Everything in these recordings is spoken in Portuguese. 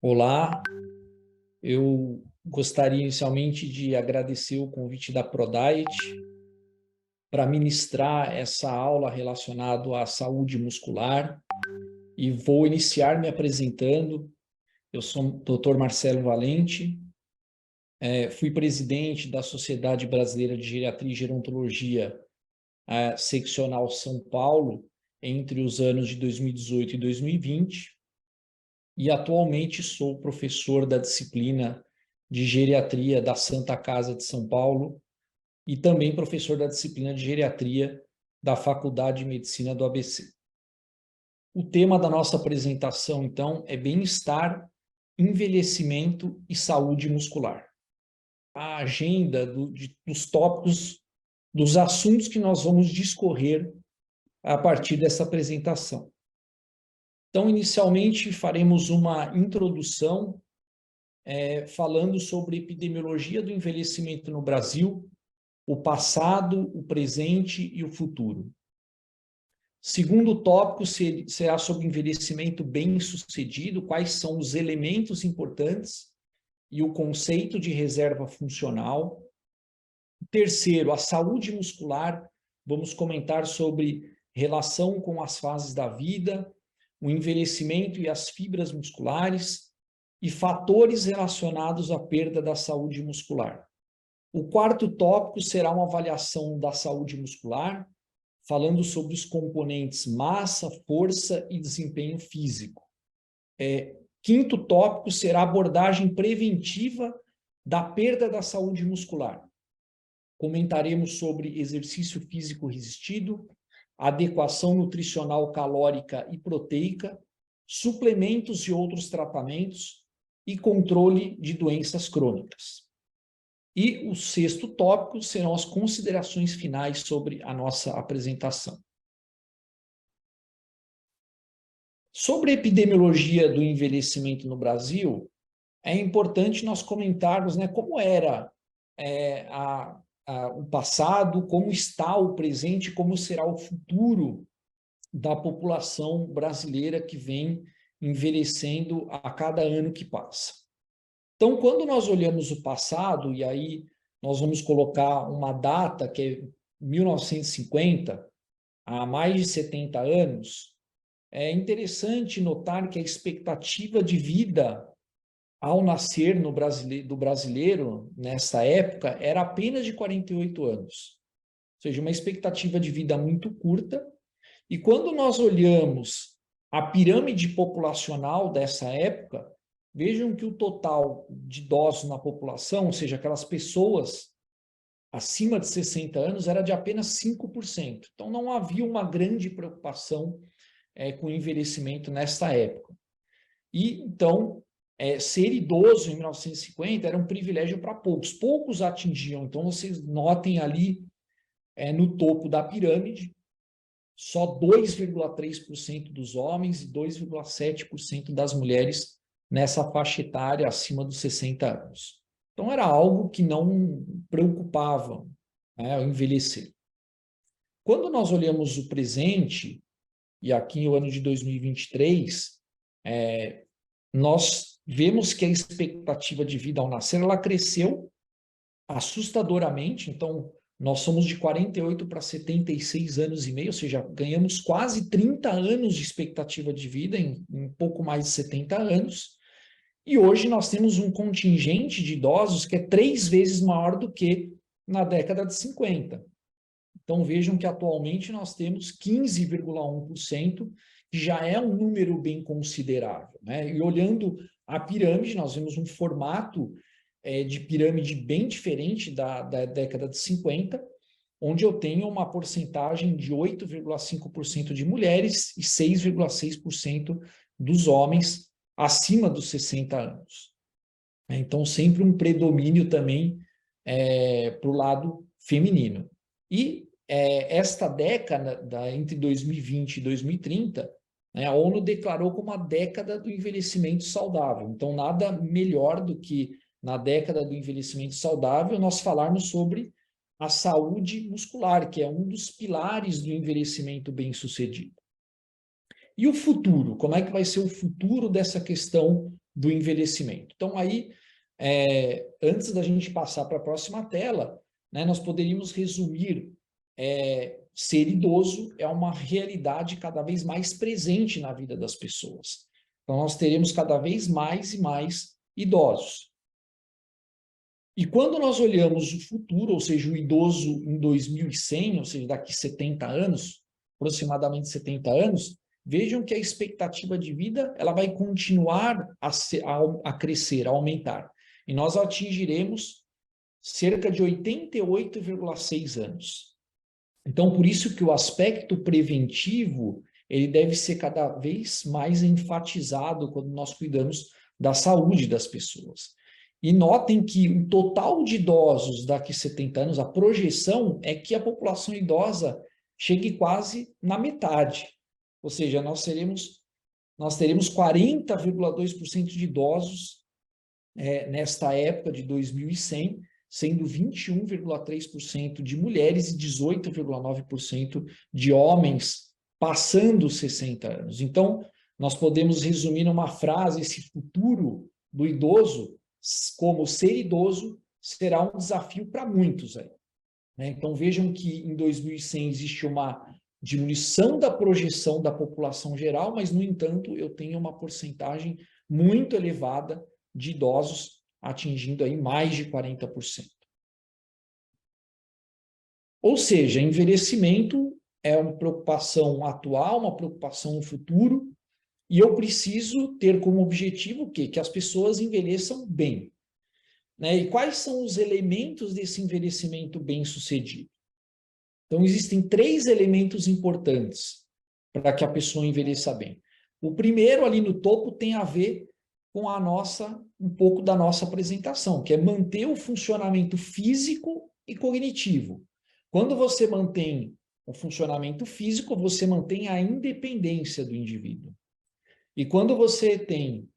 Olá, eu gostaria inicialmente de agradecer o convite da ProDiet para ministrar essa aula relacionada à saúde muscular e vou iniciar me apresentando. Eu sou o Dr. Marcelo Valente, fui presidente da Sociedade Brasileira de Geriatria e Gerontologia, seccional São Paulo, entre os anos de 2018 e 2020, e atualmente sou professor da disciplina de geriatria da Santa Casa de São Paulo e também professor da disciplina de geriatria da Faculdade de Medicina do ABC. O tema da nossa apresentação, então, é bem-estar, envelhecimento e saúde muscular. A agenda dos tópicos, dos assuntos que nós vamos discorrer a partir dessa apresentação. Então, inicialmente, faremos uma introdução falando sobre epidemiologia do envelhecimento no Brasil, o passado, o presente e o futuro. Segundo tópico será sobre envelhecimento bem-sucedido, quais são os elementos importantes e o conceito de reserva funcional. Terceiro, a saúde muscular, vamos comentar sobre relação com as fases da vida, o envelhecimento e as fibras musculares e fatores relacionados à perda da saúde muscular. O quarto tópico será uma avaliação da saúde muscular, falando sobre os componentes massa, força e desempenho físico. Quinto tópico será a abordagem preventiva da perda da saúde muscular. Comentaremos sobre exercício físico resistido, adequação nutricional calórica e proteica, suplementos e outros tratamentos e controle de doenças crônicas. E o sexto tópico serão as considerações finais sobre a nossa apresentação. Sobre a epidemiologia do envelhecimento no Brasil, é importante nós comentarmos, como era o passado, como está o presente, como será o futuro da população brasileira que vem envelhecendo a cada ano que passa. Então, quando nós olhamos o passado, e aí nós vamos colocar uma data que é 1950, há mais de 70 anos, é interessante notar que a expectativa de vida ao nascer do brasileiro, nessa época, era apenas de 48 anos. Ou seja, uma expectativa de vida muito curta. E quando nós olhamos a pirâmide populacional dessa época, vejam que o total de idosos na população, ou seja, aquelas pessoas acima de 60 anos, era de apenas 5%. Então, não havia uma grande preocupação com o envelhecimento nessa época. E, então, ser idoso em 1950 era um privilégio para poucos. Poucos atingiam. Então, vocês notem ali no topo da pirâmide, só 2,3% dos homens e 2,7% das mulheres nessa faixa etária acima dos 60 anos. Então, era algo que não preocupava o envelhecer. Quando nós olhamos o presente, e aqui no ano de 2023, nós vemos que a expectativa de vida ao nascer, ela cresceu assustadoramente. Então, nós somos de 48 para 76 anos e meio, ou seja, ganhamos quase 30 anos de expectativa de vida em pouco mais de 70 anos. E hoje nós temos um contingente de idosos que é 3 vezes maior do que na década de 50. Então, vejam que atualmente nós temos 15,1%, que já é um número bem considerável, E olhando a pirâmide, nós vemos um formato de pirâmide bem diferente da década de 50, onde eu tenho uma porcentagem de 8,5% de mulheres e 6,6% dos homens acima dos 60 anos. Então, sempre um predomínio também para o lado feminino. E esta década, entre 2020 e 2030, a ONU declarou como a década do envelhecimento saudável. Então, nada melhor do que na década do envelhecimento saudável nós falarmos sobre a saúde muscular, que é um dos pilares do envelhecimento bem-sucedido. E o futuro? Como é que vai ser o futuro dessa questão do envelhecimento. Então, aí, antes da gente passar para a próxima tela, né, nós poderíamos resumir, ser idoso é uma realidade cada vez mais presente na vida das pessoas. Então, nós teremos cada vez mais e mais idosos. E quando nós olhamos o futuro, ou seja, o idoso em 2100, ou seja, daqui 70 anos, aproximadamente 70 anos, vejam que a expectativa de vida ela vai continuar a crescer, a aumentar. E nós atingiremos cerca de 88,6 anos. Então, por isso que o aspecto preventivo ele deve ser cada vez mais enfatizado quando nós cuidamos da saúde das pessoas. E notem que o total de idosos daqui a 70 anos, a projeção é que a população idosa chegue quase na metade. Ou seja, nós teremos 40,2% de idosos nesta época de 2100, sendo 21,3% de mulheres e 18,9% de homens passando os 60 anos. Então, nós podemos resumir numa frase esse futuro do idoso como ser idoso será um desafio para muitos aí, né? Então, vejam que em 2100 existe uma diminuição da projeção da população geral, mas, no entanto, eu tenho uma porcentagem muito elevada de idosos, atingindo aí mais de 40%. Ou seja, envelhecimento é uma preocupação atual, uma preocupação no futuro, e eu preciso ter como objetivo o quê? Que as pessoas envelheçam bem, né? E quais são os elementos desse envelhecimento bem-sucedido? Então, existem 3 elementos importantes para que a pessoa envelheça bem. O primeiro, ali no topo, tem a ver com um pouco da nossa apresentação, que é manter o funcionamento físico e cognitivo. Quando você mantém o funcionamento físico, você mantém a independência do indivíduo. E quando você tem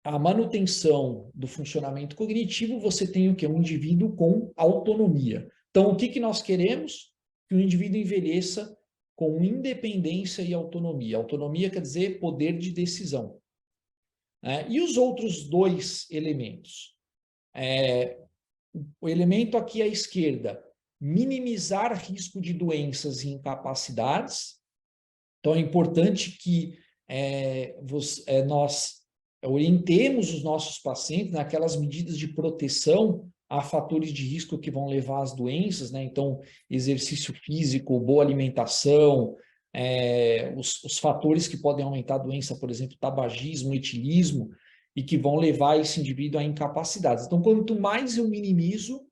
a manutenção do funcionamento cognitivo, você tem o quê? Um indivíduo com autonomia. Então, o que nós queremos? Que o indivíduo envelheça com independência e autonomia. Autonomia quer dizer poder de decisão. E os outros 2 elementos? O elemento aqui à esquerda, minimizar risco de doenças e incapacidades. Então, é importante que nós orientemos os nossos pacientes naquelas medidas de proteção a fatores de risco que vão levar às doenças, né? Então, exercício físico, boa alimentação, os fatores que podem aumentar a doença, por exemplo, tabagismo, etilismo, e que vão levar esse indivíduo a incapacidades. Então, quanto mais eu minimizo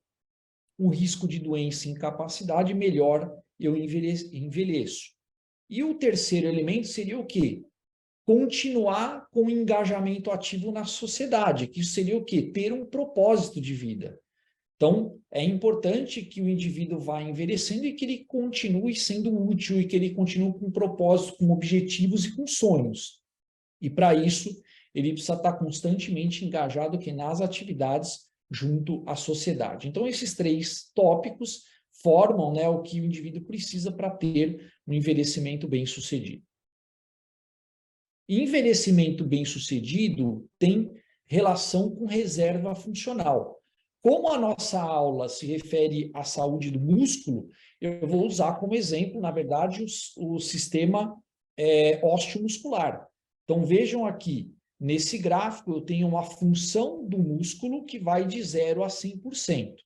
o risco de doença e incapacidade, melhor eu envelheço. E o terceiro elemento seria o quê? Continuar com o engajamento ativo na sociedade, que isso seria o quê? Ter um propósito de vida. Então, é importante que o indivíduo vá envelhecendo e que ele continue sendo útil e que ele continue com propósito, com objetivos e com sonhos. E, para isso, ele precisa estar constantemente engajado nas atividades junto à sociedade. Então, esses 3 tópicos formam, né, o que o indivíduo precisa para ter um envelhecimento bem-sucedido. Envelhecimento bem-sucedido tem relação com reserva funcional. Como a nossa aula se refere à saúde do músculo, eu vou usar como exemplo, na verdade, o sistema osteomuscular. Então, vejam aqui, nesse gráfico, eu tenho uma função do músculo que vai de 0 a 100%.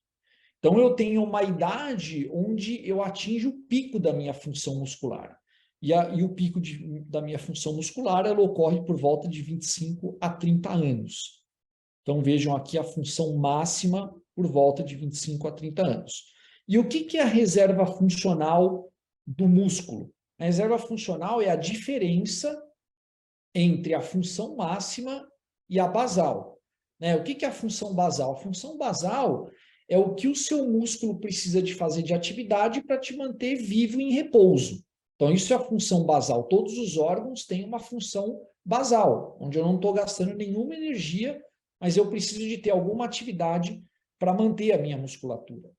Então, eu tenho uma idade onde eu atinjo o pico da minha função muscular. E o pico da minha função muscular ela ocorre por volta de 25 a 30 anos. Então, vejam aqui a função máxima por volta de 25 a 30 anos. E o que é a reserva funcional do músculo? A reserva funcional é a diferença entre a função máxima e a basal. O que é a função basal? A função basal é o que o seu músculo precisa de fazer de atividade para te manter vivo em repouso. Então, isso é a função basal. Todos os órgãos têm uma função basal, onde eu não estou gastando nenhuma energia, mas eu preciso de ter alguma atividade para manter a minha musculatura.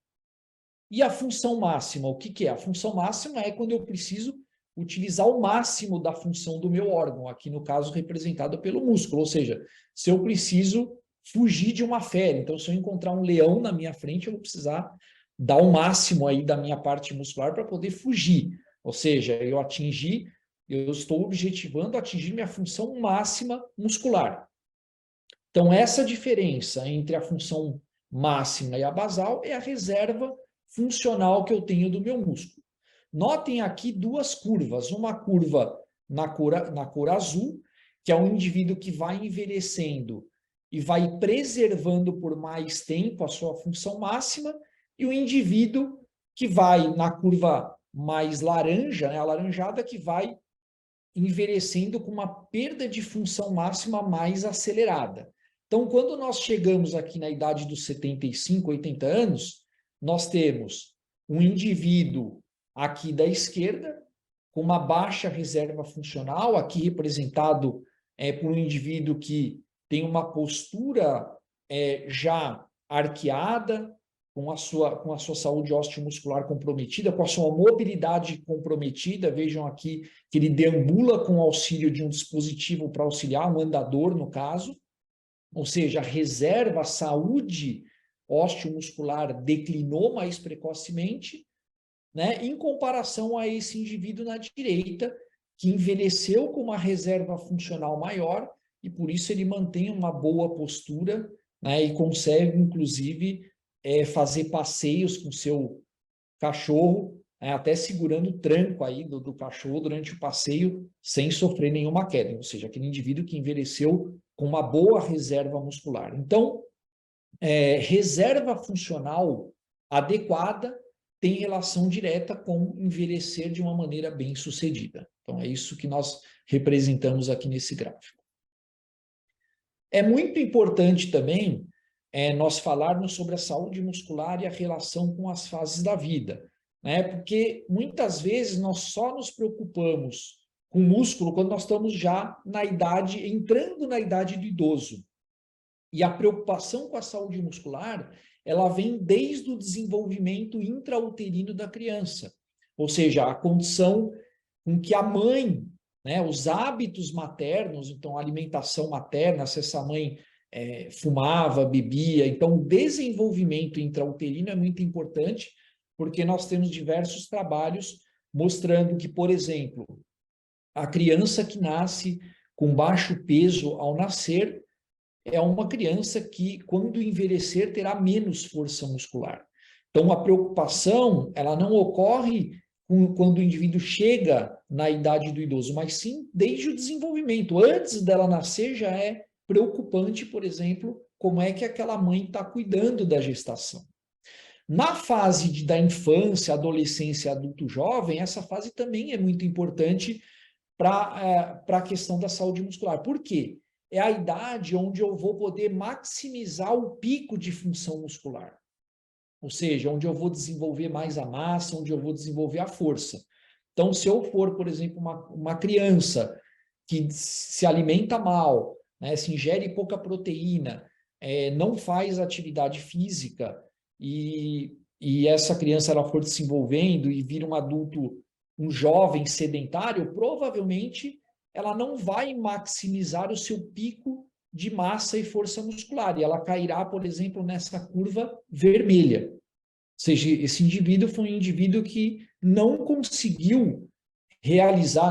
E a função máxima, o que é? A função máxima é quando eu preciso utilizar o máximo da função do meu órgão, aqui no caso representado pelo músculo, ou seja, se eu preciso fugir de uma fera, então se eu encontrar um leão na minha frente, eu vou precisar dar o máximo aí da minha parte muscular para poder fugir, ou seja, eu estou objetivando atingir minha função máxima muscular. Então, essa diferença entre a função máxima e a basal é a reserva funcional que eu tenho do meu músculo. Notem aqui duas curvas, uma curva na cor azul, que é um indivíduo que vai envelhecendo e vai preservando por mais tempo a sua função máxima, e o indivíduo que vai na curva mais laranja, né, alaranjada, que vai envelhecendo com uma perda de função máxima mais acelerada. Então, quando nós chegamos aqui na idade dos 75, 80 anos, nós temos um indivíduo aqui da esquerda, com uma baixa reserva funcional, aqui representado por um indivíduo que tem uma postura já arqueada, com a sua saúde osteomuscular comprometida, com a sua mobilidade comprometida. Vejam aqui que ele deambula com o auxílio de um dispositivo para auxiliar, um andador no caso, ou seja, a reserva, a saúde osteomuscular declinou mais precocemente, né, em comparação a esse indivíduo na direita, que envelheceu com uma reserva funcional maior e por isso ele mantém uma boa postura, né, e consegue, inclusive, fazer passeios com seu cachorro, até segurando o tranco aí do cachorro durante o passeio, sem sofrer nenhuma queda, ou seja, aquele indivíduo que envelheceu com uma boa reserva muscular. Então, reserva funcional adequada tem relação direta com envelhecer de uma maneira bem-sucedida. Então, é isso que nós representamos aqui nesse gráfico. É muito importante também nós falarmos sobre a saúde muscular e a relação com as fases da vida, né? Porque muitas vezes nós só nos preocupamos com o músculo quando nós estamos já entrando na idade do idoso. E a preocupação com a saúde muscular, ela vem desde o desenvolvimento intrauterino da criança, ou seja, a condição com que a mãe, né, os hábitos maternos, então a alimentação materna, se essa mãe fumava, bebia, então o desenvolvimento intrauterino é muito importante, porque nós temos diversos trabalhos mostrando que, por exemplo, a criança que nasce com baixo peso ao nascer é uma criança que, quando envelhecer, terá menos força muscular. Então, a preocupação, ela não ocorre quando o indivíduo chega na idade do idoso, mas sim desde o desenvolvimento. Antes dela nascer, já é preocupante, por exemplo, como é que aquela mãe está cuidando da gestação. Na fase da infância, adolescência, adulto jovem, essa fase também é muito importante para a questão da saúde muscular. Por quê? É a idade onde eu vou poder maximizar o pico de função muscular. Ou seja, onde eu vou desenvolver mais a massa, onde eu vou desenvolver a força. Então, se eu for, por exemplo, uma criança que se alimenta mal, né, se ingere pouca proteína, não faz atividade física, e essa criança ela for desenvolvendo e vira um adulto, um jovem sedentário, provavelmente ela não vai maximizar o seu pico de massa e força muscular, e ela cairá, por exemplo, nessa curva vermelha. Ou seja, esse indivíduo foi um indivíduo que não conseguiu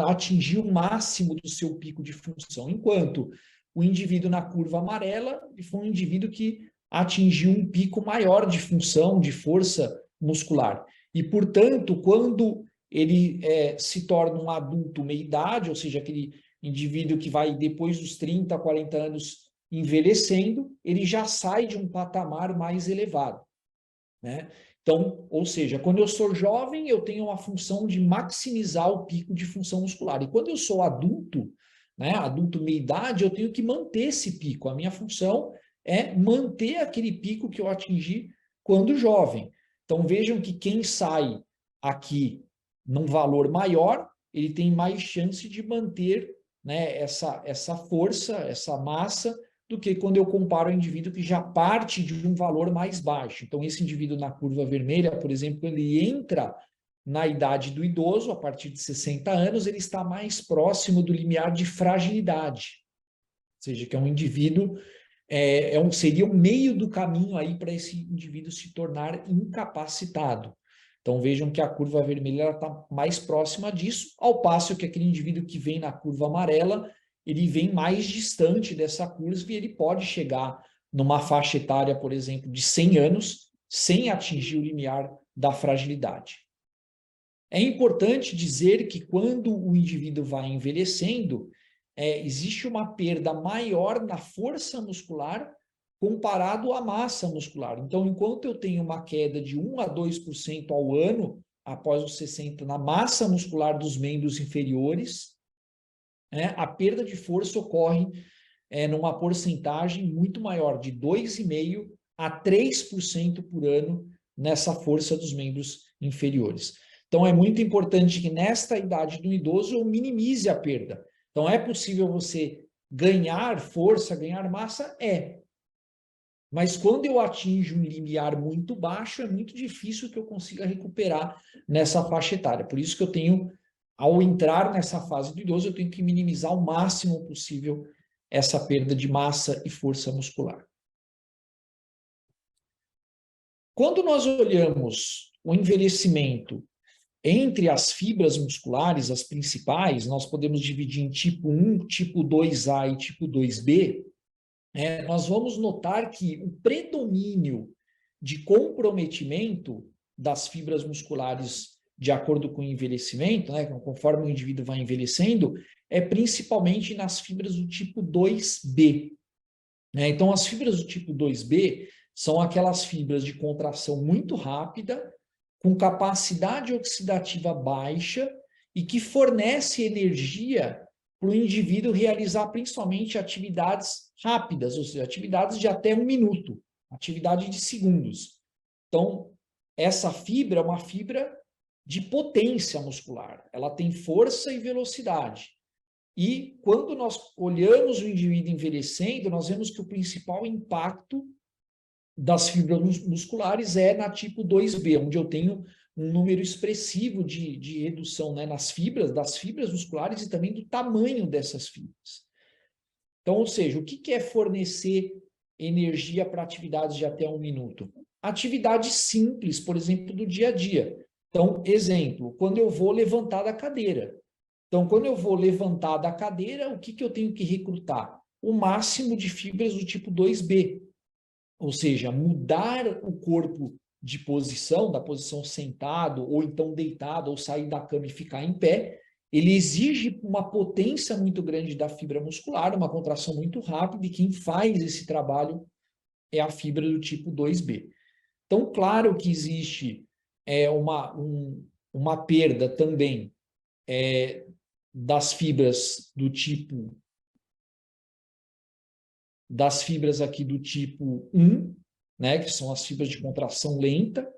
atingir o máximo do seu pico de função, enquanto o indivíduo na curva amarela foi um indivíduo que atingiu um pico maior de função, de força muscular. E, portanto, quando ele se torna um adulto meia-idade, ou seja, aquele indivíduo que vai, depois dos 30, 40 anos, envelhecendo, ele já sai de um patamar mais elevado, né? Então, ou seja, quando eu sou jovem, eu tenho uma função de maximizar o pico de função muscular. E quando eu sou adulto, né, adulto meia-idade, eu tenho que manter esse pico. A minha função é manter aquele pico que eu atingi quando jovem. Então, vejam que quem sai aqui num valor maior, ele tem mais chance de manter, né, essa força, essa massa, do que quando eu comparo o indivíduo que já parte de um valor mais baixo. Então, esse indivíduo na curva vermelha, por exemplo, ele entra na idade do idoso, a partir de 60 anos, ele está mais próximo do limiar de fragilidade. Ou seja, que é um indivíduo, seria o meio do caminho aí para esse indivíduo se tornar incapacitado. Então vejam que a curva vermelha está mais próxima disso, ao passo que aquele indivíduo que vem na curva amarela, ele vem mais distante dessa curva e ele pode chegar numa faixa etária, por exemplo, de 100 anos, sem atingir o limiar da fragilidade. É importante dizer que quando o indivíduo vai envelhecendo, existe uma perda maior na força muscular comparado à massa muscular. Então, enquanto eu tenho uma queda de 1 a 2% ao ano, após os 60, na massa muscular dos membros inferiores, a perda de força ocorre numa porcentagem muito maior, de 2,5% a 3% por ano nessa força dos membros inferiores. Então, é muito importante que nesta idade do idoso eu minimize a perda. Então, é possível você ganhar força, ganhar massa? Mas quando eu atinjo um limiar muito baixo, é muito difícil que eu consiga recuperar nessa faixa etária. Por isso que eu tenho, ao entrar nessa fase do idoso, eu tenho que minimizar o máximo possível essa perda de massa e força muscular. Quando nós olhamos o envelhecimento entre as fibras musculares, as principais, nós podemos dividir em tipo 1, tipo 2A e tipo 2B, nós vamos notar que o predomínio de comprometimento das fibras musculares de acordo com o envelhecimento, conforme o indivíduo vai envelhecendo, é principalmente nas fibras do tipo 2B. Então, as fibras do tipo 2B são aquelas fibras de contração muito rápida, com capacidade oxidativa baixa e que fornece energia para o indivíduo realizar principalmente atividades rápidas, ou seja, atividades de até 1 minuto, atividade de segundos. Então, essa fibra é uma fibra de potência muscular, ela tem força e velocidade. E quando nós olhamos o indivíduo envelhecendo, nós vemos que o principal impacto das fibras musculares é na tipo 2B, onde eu tenho um número expressivo de redução das fibras musculares e também do tamanho dessas fibras. Então, ou seja, o que é fornecer energia para atividades de até 1 minuto? Atividades simples, por exemplo, do dia a dia. Então, exemplo, quando eu vou levantar da cadeira. Então, quando eu vou levantar da cadeira, o que eu tenho que recrutar? O máximo de fibras do tipo 2B. Ou seja, mudar o corpo de posição, da posição sentado, ou então deitado, ou sair da cama e ficar em pé, ele exige uma potência muito grande da fibra muscular, uma contração muito rápida, e quem faz esse trabalho é a fibra do tipo 2B. Então, claro que existe uma perda também das fibras do tipo aqui do tipo 1, que são as fibras de contração lenta,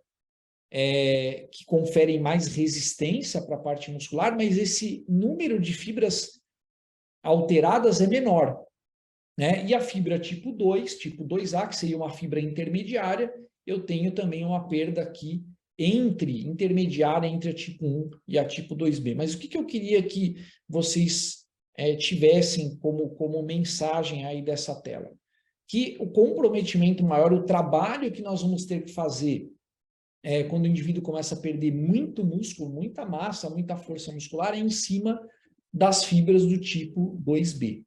que conferem mais resistência para a parte muscular, mas esse número de fibras alteradas é menor. E a fibra tipo 2, tipo 2A, que seria uma fibra intermediária, eu tenho também uma perda aqui intermediária entre a tipo 1 e a tipo 2B. Mas o que eu queria que vocês tivessem como mensagem aí dessa tela? Que o comprometimento maior, o trabalho que nós vamos ter que fazer quando o indivíduo começa a perder muito músculo, muita massa, muita força muscular, é em cima das fibras do tipo 2B.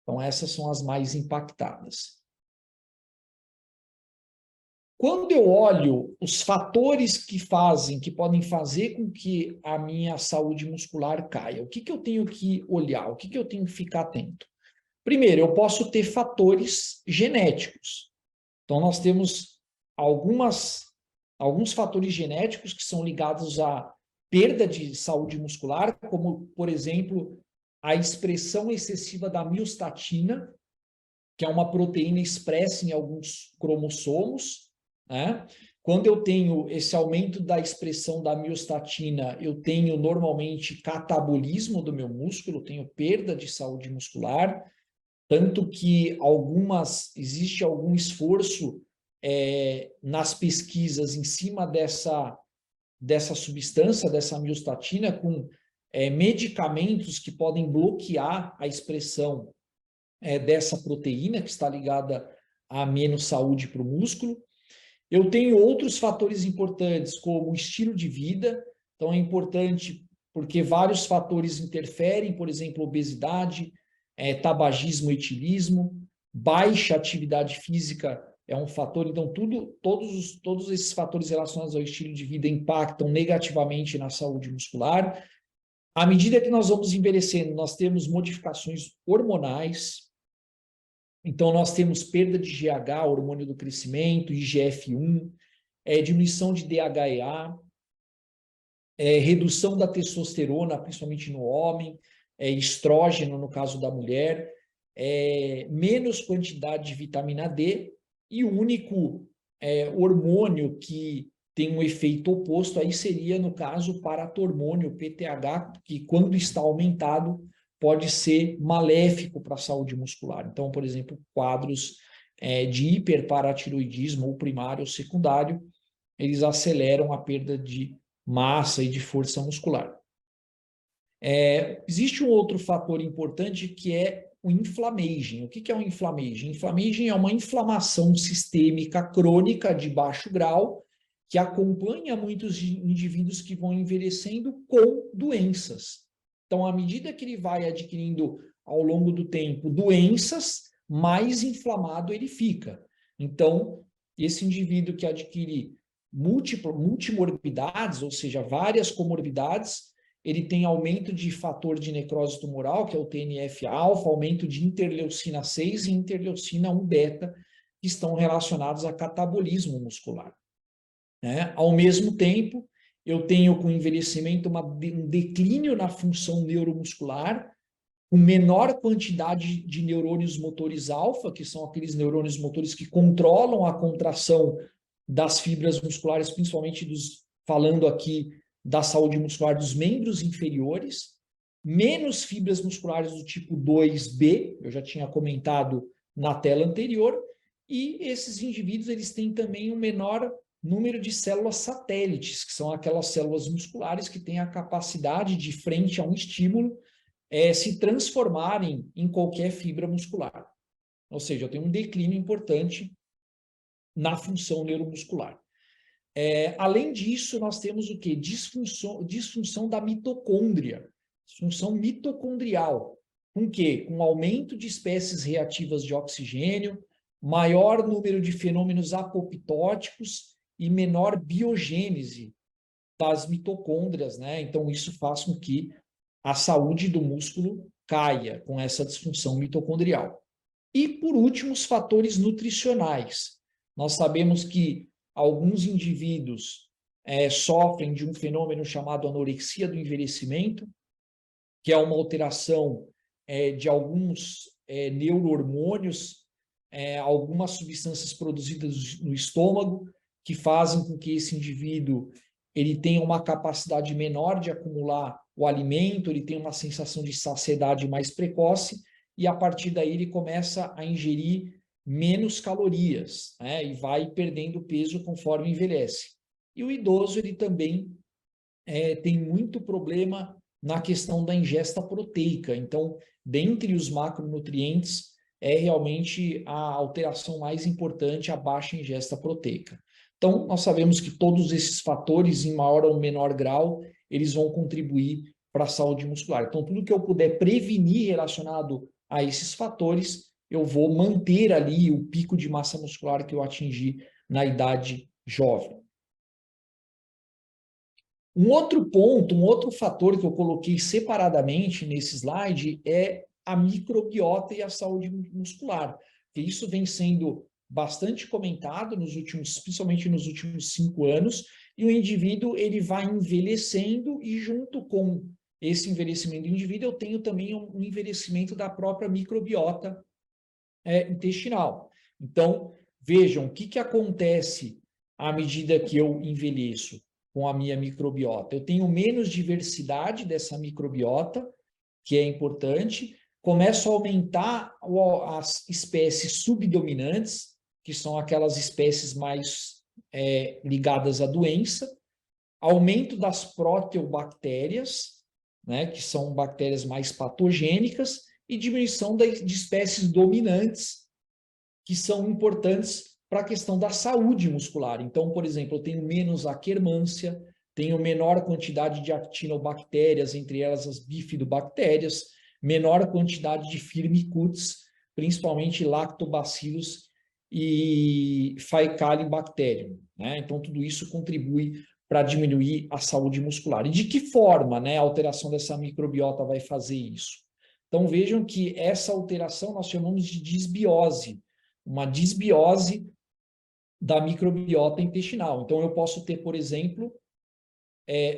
Então, essas são as mais impactadas. Quando eu olho os fatores que podem fazer com que a minha saúde muscular caia, o que eu tenho que olhar, o que eu tenho que ficar atento? Primeiro, eu posso ter fatores genéticos. Então, nós temos alguns fatores genéticos que são ligados à perda de saúde muscular, como, por exemplo, a expressão excessiva da miostatina, que é uma proteína expressa em alguns cromossomos. Quando eu tenho esse aumento da expressão da miostatina, eu tenho normalmente catabolismo do meu músculo, tenho perda de saúde muscular, tanto que existe algum esforço nas pesquisas em cima dessa substância, dessa miostatina, com medicamentos que podem bloquear a expressão dessa proteína, que está ligada a menos saúde para o músculo. Eu tenho outros fatores importantes, como o estilo de vida. Então, é importante porque vários fatores interferem, por exemplo, obesidade, tabagismo, etilismo, baixa atividade física é um fator. Então, todos esses fatores relacionados ao estilo de vida impactam negativamente na saúde muscular. À medida que nós vamos envelhecendo, nós temos modificações hormonais. Então, nós temos perda de GH, hormônio do crescimento, IGF-1, diminuição de DHEA, redução da testosterona, principalmente no homem, estrógeno, no caso da mulher, menos quantidade de vitamina D, e o único hormônio que tem um efeito oposto aí seria, no caso, o paratormônio, PTH, que quando está aumentado, pode ser maléfico para a saúde muscular. Então, por exemplo, quadros de hiperparatiroidismo, ou primário ou secundário, eles aceleram a perda de massa e de força muscular. Existe um outro fator importante que é o inflammaging. O que é o inflammaging? Inflammaging é uma inflamação sistêmica crônica de baixo grau que acompanha muitos indivíduos que vão envelhecendo com doenças. Então, à medida que ele vai adquirindo ao longo do tempo doenças, mais inflamado ele fica. Então, esse indivíduo que adquire multimorbidades, ou seja, várias comorbidades, ele tem aumento de fator de necrose tumoral, que é o TNF-alfa, aumento de interleucina 6 e interleucina 1-beta, que estão relacionados a catabolismo muscular. Ao mesmo tempo, eu tenho com o envelhecimento um declínio na função neuromuscular, com menor quantidade de neurônios motores alfa, que são aqueles neurônios motores que controlam a contração das fibras musculares, principalmente falando aqui da saúde muscular dos membros inferiores, menos fibras musculares do tipo 2B, eu já tinha comentado na tela anterior, e esses indivíduos eles têm também um menor número de células satélites, que são aquelas células musculares que têm a capacidade de, frente a um estímulo, se transformarem em qualquer fibra muscular. Ou seja, eu tenho um declínio importante na função neuromuscular. Além disso, nós temos o quê? Disfunção da mitocôndria, disfunção mitocondrial. Com o quê? Com aumento de espécies reativas de oxigênio, maior número de fenômenos apoptóticos e menor biogênese das mitocôndrias, né? Então, isso faz com que a saúde do músculo caia com essa disfunção mitocondrial. E, por último, os fatores nutricionais. Nós sabemos que alguns indivíduos sofrem de um fenômeno chamado anorexia do envelhecimento, que é uma alteração de alguns neurohormônios, algumas substâncias produzidas no estômago, que fazem com que esse indivíduo ele tenha uma capacidade menor de acumular o alimento, ele tem uma sensação de saciedade mais precoce, e a partir daí ele começa a ingerir menos calorias, né? E vai perdendo peso conforme envelhece. E o idoso ele também tem muito problema na questão da ingesta proteica. Então, dentre os macronutrientes, é realmente a alteração mais importante a baixa ingesta proteica. Então, nós sabemos que todos esses fatores, em maior ou menor grau, eles vão contribuir para a saúde muscular. Então, tudo que eu puder prevenir relacionado a esses fatores, eu vou manter ali o pico de massa muscular que eu atingi na idade jovem. Um outro ponto, um outro fator que eu coloquei separadamente nesse slide é a microbiota e a saúde muscular. Que isso vem sendo bastante comentado principalmente nos últimos 5 anos, e o indivíduo ele vai envelhecendo, e junto com esse envelhecimento do indivíduo, eu tenho também um envelhecimento da própria microbiota intestinal. Então, vejam, o que acontece à medida que eu envelheço com a minha microbiota? Eu tenho menos diversidade dessa microbiota, que é importante, começo a aumentar as espécies subdominantes, que são aquelas espécies mais ligadas à doença, aumento das proteobactérias, né, que são bactérias mais patogênicas, e diminuição de espécies dominantes, que são importantes para a questão da saúde muscular. Então, por exemplo, eu tenho menos aquermância, tenho menor quantidade de actinobactérias, entre elas as bifidobactérias, menor quantidade de firmicutes, principalmente lactobacillus e Faecalibacterium, né? Então, tudo isso contribui para diminuir a saúde muscular. E de que forma, né, a alteração dessa microbiota vai fazer isso? Então, vejam que essa alteração nós chamamos de disbiose, uma disbiose da microbiota intestinal. Então, eu posso ter, por exemplo,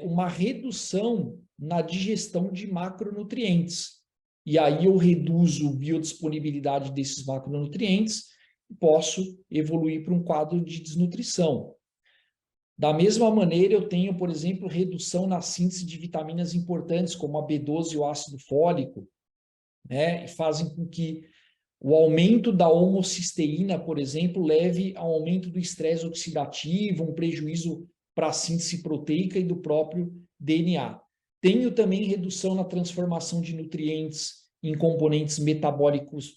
uma redução na digestão de macronutrientes. E aí eu reduzo a biodisponibilidade desses macronutrientes e posso evoluir para um quadro de desnutrição. Da mesma maneira, eu tenho, por exemplo, redução na síntese de vitaminas importantes, como a B12 e o ácido fólico, né, e fazem com que o aumento da homocisteína, por exemplo, leve ao aumento do estresse oxidativo, um prejuízo para a síntese proteica e do próprio DNA. Tenho também redução na transformação de nutrientes em componentes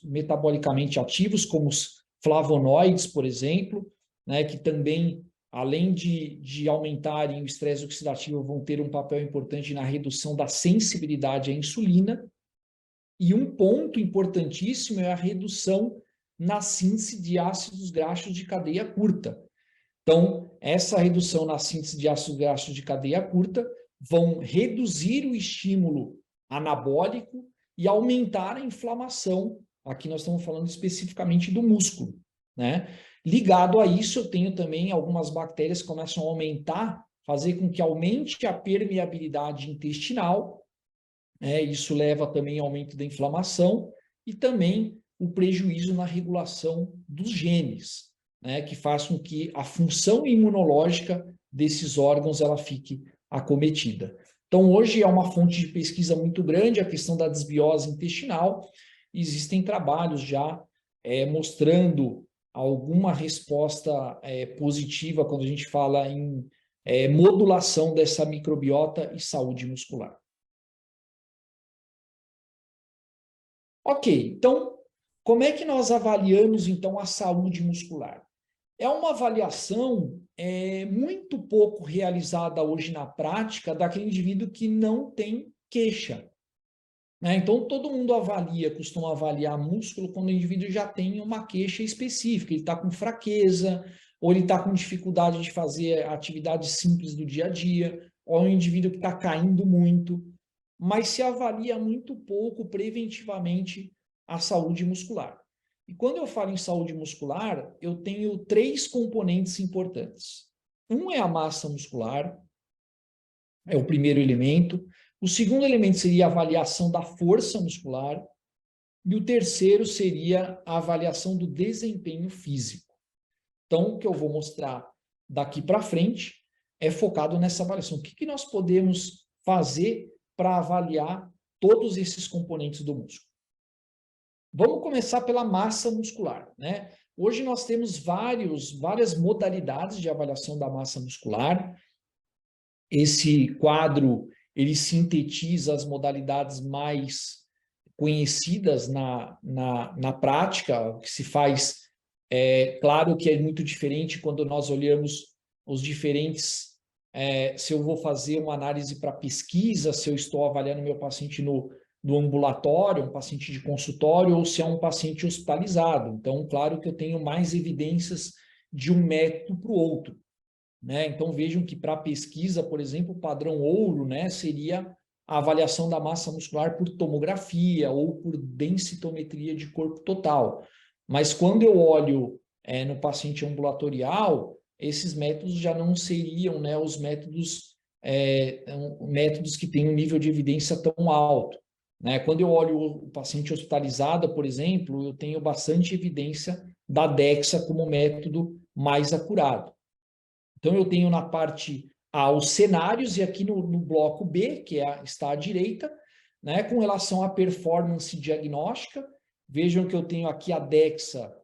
metabolicamente ativos, como os flavonoides, por exemplo, né, que também, além de aumentarem o estresse oxidativo, vão ter um papel importante na redução da sensibilidade à insulina. E um ponto importantíssimo é a redução na síntese de ácidos graxos de cadeia curta. Então, essa redução na síntese de ácidos graxos de cadeia curta vão reduzir o estímulo anabólico e aumentar a inflamação. Aqui nós estamos falando especificamente do músculo, né? Ligado a isso, eu tenho também algumas bactérias que começam a aumentar, fazer com que aumente a permeabilidade intestinal. Isso leva também ao aumento da inflamação e também o prejuízo na regulação dos genes, né, que faz com que a função imunológica desses órgãos ela fique acometida. Então, hoje é uma fonte de pesquisa muito grande a questão da desbiose intestinal. Existem trabalhos já mostrando alguma resposta positiva quando a gente fala em modulação dessa microbiota e saúde muscular. Ok, então, como é que nós avaliamos, então, a saúde muscular? É uma avaliação muito pouco realizada hoje na prática daquele indivíduo que não tem queixa, né? Então, todo mundo costuma avaliar músculo quando o indivíduo já tem uma queixa específica, ele está com fraqueza, ou ele está com dificuldade de fazer atividades simples do dia a dia, ou é um indivíduo que está caindo muito, mas se avalia muito pouco preventivamente a saúde muscular. E quando eu falo em saúde muscular, eu tenho 3 componentes importantes. Um é a massa muscular, é o primeiro elemento. O segundo elemento seria a avaliação da força muscular. E o terceiro seria a avaliação do desempenho físico. Então, o que eu vou mostrar daqui para frente é focado nessa avaliação. O que nós podemos fazer para avaliar todos esses componentes do músculo? Vamos começar pela massa muscular, né? Hoje nós temos várias modalidades de avaliação da massa muscular. Esse quadro, ele sintetiza as modalidades mais conhecidas na prática, o que se faz, claro que é muito diferente quando nós olhamos os diferentes, se eu vou fazer uma análise para pesquisa, se eu estou avaliando meu paciente no ambulatório, um paciente de consultório, ou se é um paciente hospitalizado. Então, claro que eu tenho mais evidências de um método para o outro, né? Então, vejam que para pesquisa, por exemplo, o padrão ouro, né, seria a avaliação da massa muscular por tomografia ou por densitometria de corpo total. Mas quando eu olho no paciente ambulatorial, esses métodos já não seriam, né, os métodos que têm um nível de evidência tão alto, né? Quando eu olho o paciente hospitalizado, por exemplo, eu tenho bastante evidência da DEXA como método mais acurado. Então, eu tenho na parte A os cenários, e aqui no bloco B, que está à direita, né, com relação à performance diagnóstica, vejam que eu tenho aqui a DEXA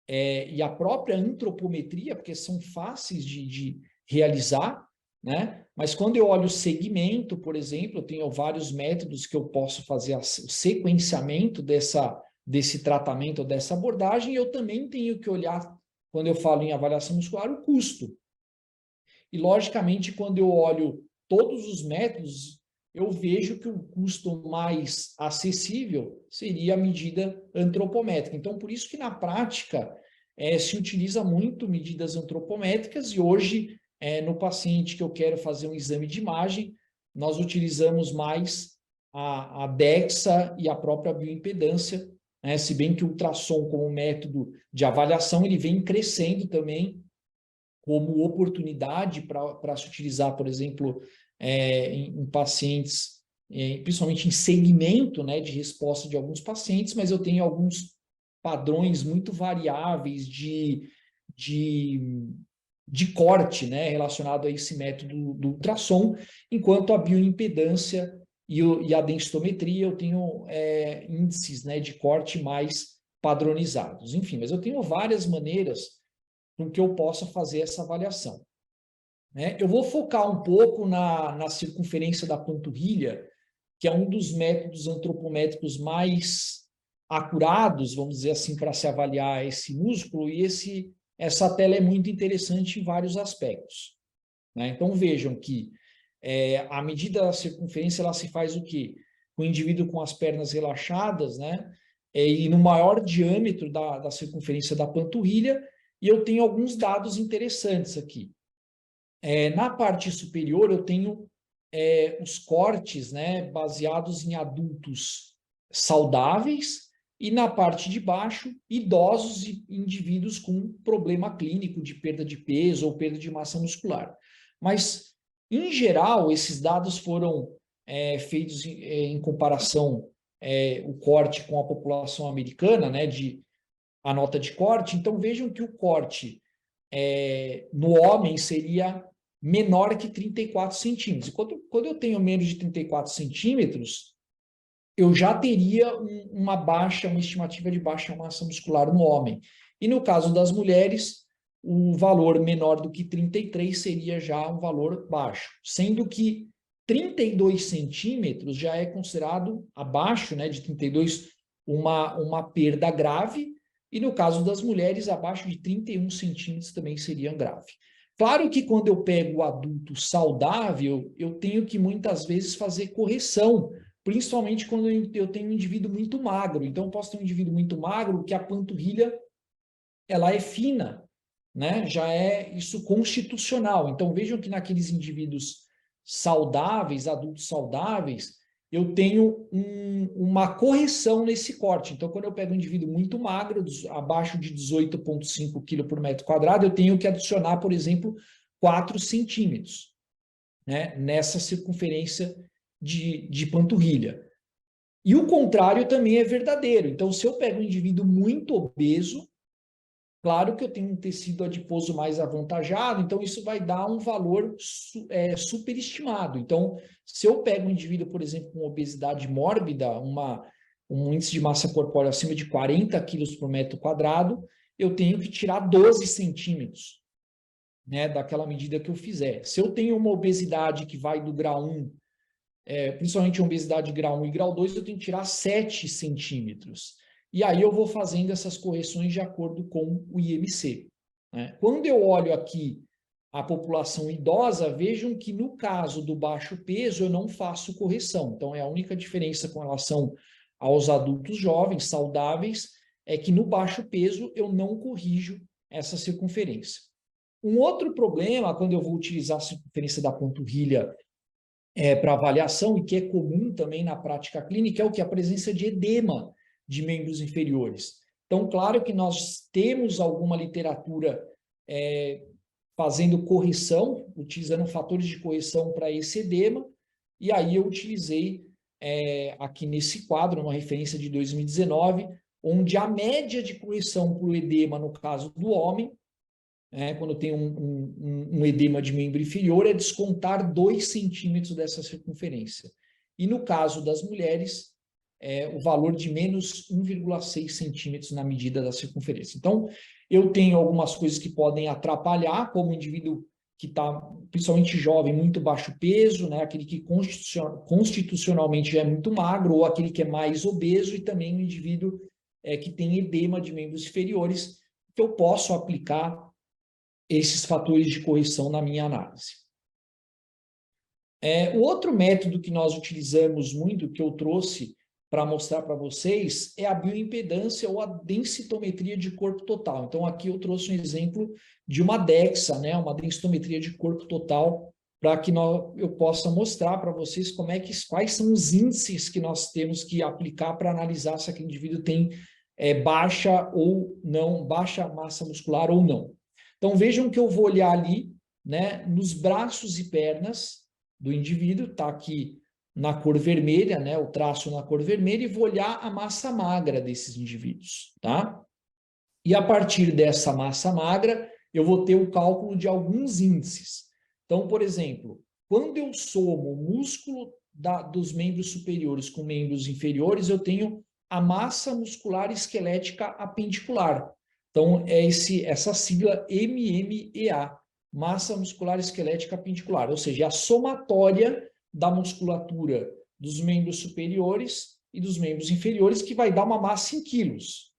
e a própria antropometria, porque são fáceis de realizar, né? Mas quando eu olho o segmento, por exemplo, eu tenho vários métodos que eu posso fazer o sequenciamento desse tratamento, dessa abordagem, e eu também tenho que olhar, quando eu falo em avaliação muscular, o custo. E, logicamente, quando eu olho todos os métodos, eu vejo que o custo mais acessível seria a medida antropométrica. Então, por isso que, na prática, se utiliza muito medidas antropométricas, e hoje, no paciente que eu quero fazer um exame de imagem, nós utilizamos mais a DEXA e a própria bioimpedância, né? Se bem que o ultrassom, como método de avaliação, ele vem crescendo também como oportunidade para se utilizar, por exemplo, em pacientes, principalmente em segmento, né, de resposta de alguns pacientes, mas eu tenho alguns padrões muito variáveis de corte, né, relacionado a esse método do ultrassom, enquanto a bioimpedância e a densitometria eu tenho índices, né, de corte mais padronizados. Enfim, mas eu tenho várias maneiras com que eu possa fazer essa avaliação, né? Eu vou focar um pouco na circunferência da panturrilha, que é um dos métodos antropométricos mais acurados, vamos dizer assim, para se avaliar esse músculo, e essa tela é muito interessante em vários aspectos, né? Então, vejam que a medida da circunferência ela se faz o quê? Com o indivíduo com as pernas relaxadas, né? E no maior diâmetro da circunferência da panturrilha, e eu tenho alguns dados interessantes aqui. Na parte superior, eu tenho os cortes, né, baseados em adultos saudáveis, e na parte de baixo, idosos e indivíduos com problema clínico de perda de peso ou perda de massa muscular. Mas, em geral, esses dados foram feitos em comparação, o corte com a população americana, né, a nota de corte. Então, vejam que o corte no homem seria menor que 34 centímetros. E quando eu tenho menos de 34 centímetros, eu já teria uma estimativa de baixa massa muscular no homem. E no caso das mulheres, o valor menor do que 33 seria já um valor baixo, sendo que 32 centímetros já é considerado abaixo, né, de 32, uma perda grave, e no caso das mulheres, abaixo de 31 centímetros também seria grave. Claro que quando eu pego o adulto saudável, eu tenho que muitas vezes fazer correção, principalmente quando eu tenho um indivíduo muito magro. Então, eu posso ter um indivíduo muito magro que a panturrilha ela é fina, né? Já é isso constitucional. Então, vejam que naqueles indivíduos saudáveis, adultos saudáveis, eu tenho uma correção nesse corte. Então, quando eu pego um indivíduo muito magro, abaixo de 18,5 kg por metro quadrado, eu tenho que adicionar, por exemplo, 4 centímetros, né, nessa circunferência de panturrilha. E o contrário também é verdadeiro. Então, se eu pego um indivíduo muito obeso, claro que eu tenho um tecido adiposo mais avantajado, então isso vai dar um valor superestimado. Então, se eu pego um indivíduo, por exemplo, com obesidade mórbida, um índice de massa corpórea acima de 40 quilos por metro quadrado, eu tenho que tirar 12 centímetros, né, daquela medida que eu fizer. Se eu tenho uma obesidade que vai do grau 1, principalmente obesidade grau 1 e grau 2, eu tenho que tirar 7 centímetros. E aí eu vou fazendo essas correções de acordo com o IMC, né? Quando eu olho aqui a população idosa, vejam que no caso do baixo peso eu não faço correção. Então, a única diferença com relação aos adultos jovens, saudáveis, é que no baixo peso eu não corrijo essa circunferência. Um outro problema, quando eu vou utilizar a circunferência da panturrilha para avaliação, e que é comum também na prática clínica, é o que? A presença de edema de membros inferiores. Então, claro que nós temos alguma literatura fazendo correção, utilizando fatores de correção para esse edema, e aí eu utilizei aqui nesse quadro, uma referência de 2019, onde a média de correção para o edema, no caso do homem, quando tem um edema de membro inferior, é descontar 2 centímetros dessa circunferência. E no caso das mulheres, o valor de menos 1,6 centímetros na medida da circunferência. Então, eu tenho algumas coisas que podem atrapalhar, como o indivíduo que está, principalmente jovem, muito baixo peso, né? Aquele que constitucionalmente já é muito magro, ou aquele que é mais obeso, e também o indivíduo que tem edema de membros inferiores, que eu posso aplicar esses fatores de correção na minha análise. O outro método que nós utilizamos muito, que eu trouxe para mostrar para vocês, é a bioimpedância ou a densitometria de corpo total. Então, aqui eu trouxe um exemplo de uma DEXA, né, uma densitometria de corpo total, para que eu possa mostrar para vocês quais são os índices que nós temos que aplicar para analisar se aquele indivíduo tem baixa ou não, baixa massa muscular ou não. Então, vejam que eu vou olhar ali, né, nos braços e pernas do indivíduo, está aqui na cor vermelha, né, o traço na cor vermelha, e vou olhar a massa magra desses indivíduos, tá? E a partir dessa massa magra, eu vou ter o cálculo de alguns índices. Então, por exemplo, quando eu somo o músculo dos membros superiores com membros inferiores, eu tenho a massa muscular esquelética apendicular. Então, é essa sigla MMEA, massa muscular esquelética apendicular, ou seja, a somatória da musculatura dos membros superiores e dos membros inferiores, que vai dar uma massa em quilos,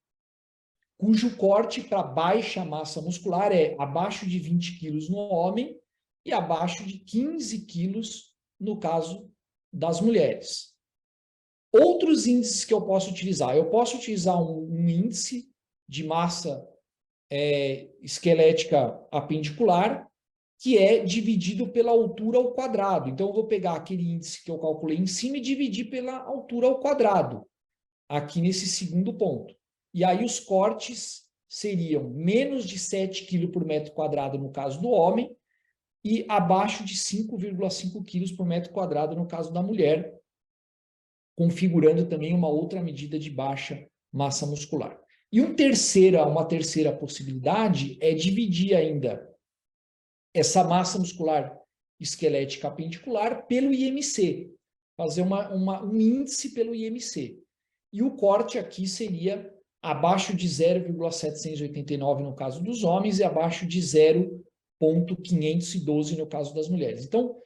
cujo corte para baixa massa muscular é abaixo de 20 quilos no homem e abaixo de 15 quilos no caso das mulheres. Outros índices que eu posso utilizar. Eu posso utilizar um índice de massa esquelética apendicular, que é dividido pela altura ao quadrado. Então, eu vou pegar aquele índice que eu calculei em cima e dividir pela altura ao quadrado, aqui nesse segundo ponto. E aí os cortes seriam menos de 7 kg por metro quadrado no caso do homem e abaixo de 5,5 kg por metro quadrado no caso da mulher, configurando também uma outra medida de baixa massa muscular. E uma terceira possibilidade é dividir ainda essa massa muscular esquelética apendicular pelo IMC, fazer um índice pelo IMC. E o corte aqui seria abaixo de 0,789 no caso dos homens e abaixo de 0,512 no caso das mulheres. Então,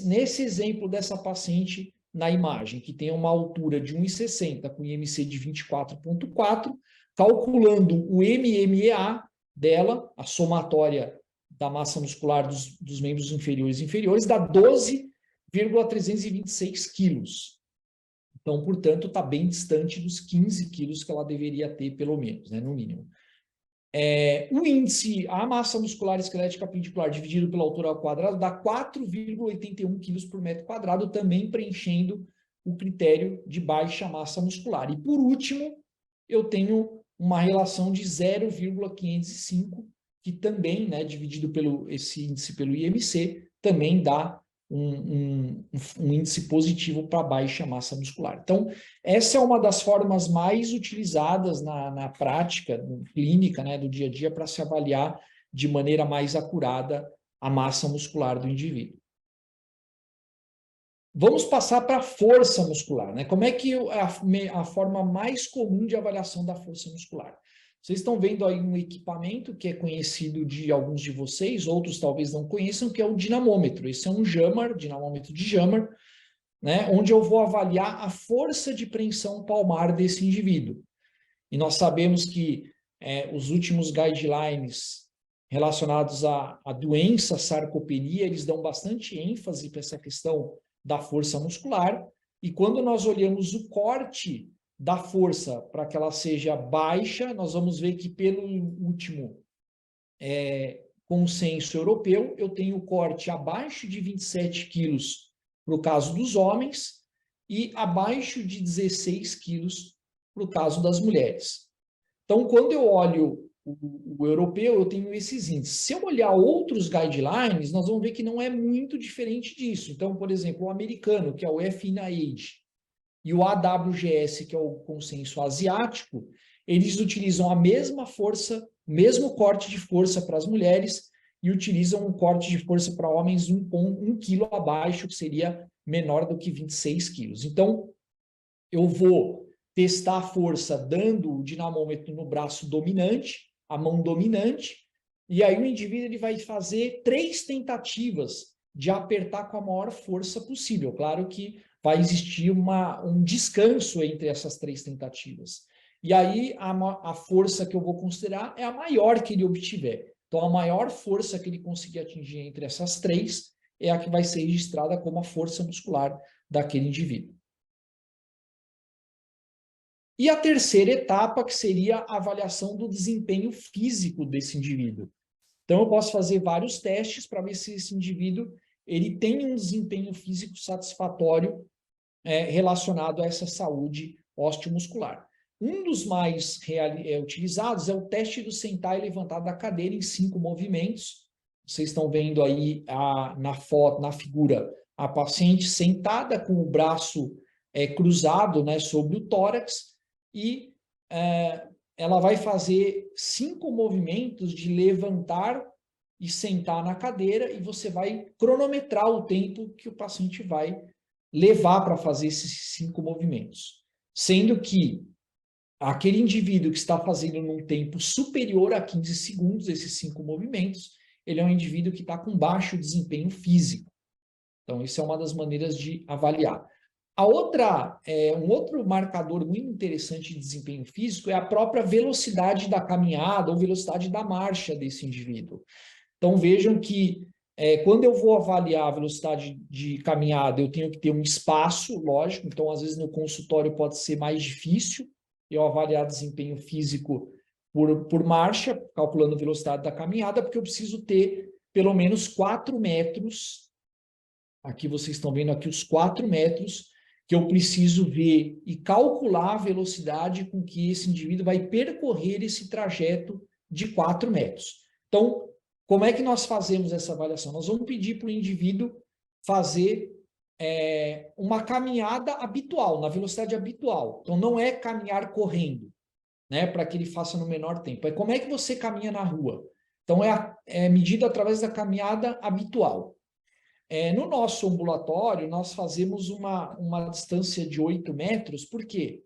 nesse exemplo dessa paciente na imagem, que tem uma altura de 1,60 com IMC de 24,4, calculando o MMEA dela, a somatória da massa muscular dos membros inferiores, dá 12,326 quilos. Então, portanto, está bem distante dos 15 quilos que ela deveria ter, pelo menos, né, no mínimo. O índice, a massa muscular esquelética apendicular dividido pela altura ao quadrado dá 4,81 quilos por metro quadrado, também preenchendo o critério de baixa massa muscular. E, por último, eu tenho uma relação de 0,505, que também, né, dividido esse índice pelo IMC, também dá um índice positivo para baixa massa muscular. Então, essa é uma das formas mais utilizadas na prática clínica, né, do dia a dia, para se avaliar de maneira mais acurada a massa muscular do indivíduo. Vamos passar para a força muscular, né? Como é que a forma mais comum de avaliação da força muscular? Vocês estão vendo aí um equipamento que é conhecido de alguns de vocês, outros talvez não conheçam, que é o dinamômetro. Esse é um Jammer, dinamômetro de Jammer, né? Onde eu vou avaliar a força de preensão palmar desse indivíduo. E nós sabemos que os últimos guidelines relacionados à doença sarcopenia, eles dão bastante ênfase para essa questão da força muscular, e quando nós olhamos o corte da força para que ela seja baixa, nós vamos ver que pelo último consenso europeu, eu tenho corte abaixo de 27 quilos para o caso dos homens e abaixo de 16 quilos para o caso das mulheres. Então, quando eu olho o europeu, eu tenho esses índices. Se eu olhar outros guidelines, nós vamos ver que não é muito diferente disso. Então, por exemplo, o americano, que é o FNIH, e o AWGS, que é o consenso asiático, eles utilizam a mesma força, mesmo corte de força para as mulheres, e utilizam um corte de força para homens 1 quilo abaixo, que seria menor do que 26 quilos. Então, eu vou testar a força dando o dinamômetro no braço dominante, a mão dominante, E aí o indivíduo ele vai fazer 3 tentativas de apertar com a maior força possível. Claro que vai existir um descanso entre essas 3 tentativas. E aí a força que eu vou considerar é a maior que ele obtiver. Então, a maior força que ele conseguir atingir entre essas 3 é a que vai ser registrada como a força muscular daquele indivíduo. E a terceira etapa, que seria a avaliação do desempenho físico desse indivíduo. Então, eu posso fazer vários testes para ver se esse indivíduo ele tem um desempenho físico satisfatório relacionado a essa saúde osteomuscular. Um dos mais utilizados é o teste do sentar e levantar da cadeira em 5 movimentos. Vocês estão vendo aí na foto, na figura, a paciente sentada com o braço cruzado, né, sobre o tórax e ela vai fazer 5 movimentos de levantar e sentar na cadeira e você vai cronometrar o tempo que o paciente vai levar para fazer esses 5 movimentos. Sendo que aquele indivíduo que está fazendo num tempo superior a 15 segundos, esses 5 movimentos, ele é um indivíduo que está com baixo desempenho físico. Então, isso é uma das maneiras de avaliar. Um outro marcador muito interessante de desempenho físico é a própria velocidade da caminhada ou velocidade da marcha desse indivíduo. Então, vejam que quando eu vou avaliar a velocidade de caminhada, eu tenho que ter um espaço, lógico, então, às vezes, no consultório pode ser mais difícil eu avaliar desempenho físico por marcha, calculando a velocidade da caminhada, porque eu preciso ter pelo menos 4 metros, aqui vocês estão vendo aqui os 4 metros, que eu preciso ver e calcular a velocidade com que esse indivíduo vai percorrer esse trajeto de 4 metros. Então, como é que nós fazemos essa avaliação? Nós vamos pedir para o indivíduo fazer uma caminhada habitual, na velocidade habitual. Então, não é caminhar correndo, né, para que ele faça no menor tempo. É como é que você caminha na rua. Então, é medido através da caminhada habitual. No nosso ambulatório, nós fazemos uma distância de 8 metros, por quê?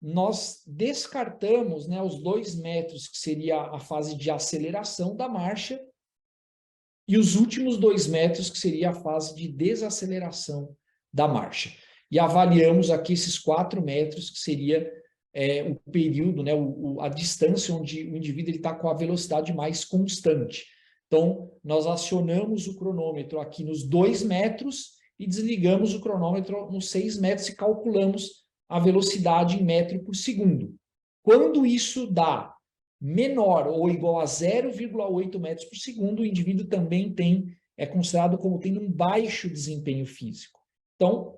Nós descartamos, né, os 2 metros, que seria a fase de aceleração da marcha, e os últimos 2 metros, que seria a fase de desaceleração da marcha. E avaliamos aqui esses 4 metros, que seria o período, né, a distância onde o indivíduo está com a velocidade mais constante. Então, nós acionamos o cronômetro aqui nos 2 metros e desligamos o cronômetro nos 6 metros e calculamos a velocidade em metro por segundo. Quando isso dá menor ou igual a 0,8 metros por segundo, o indivíduo também é considerado como tendo um baixo desempenho físico. Então,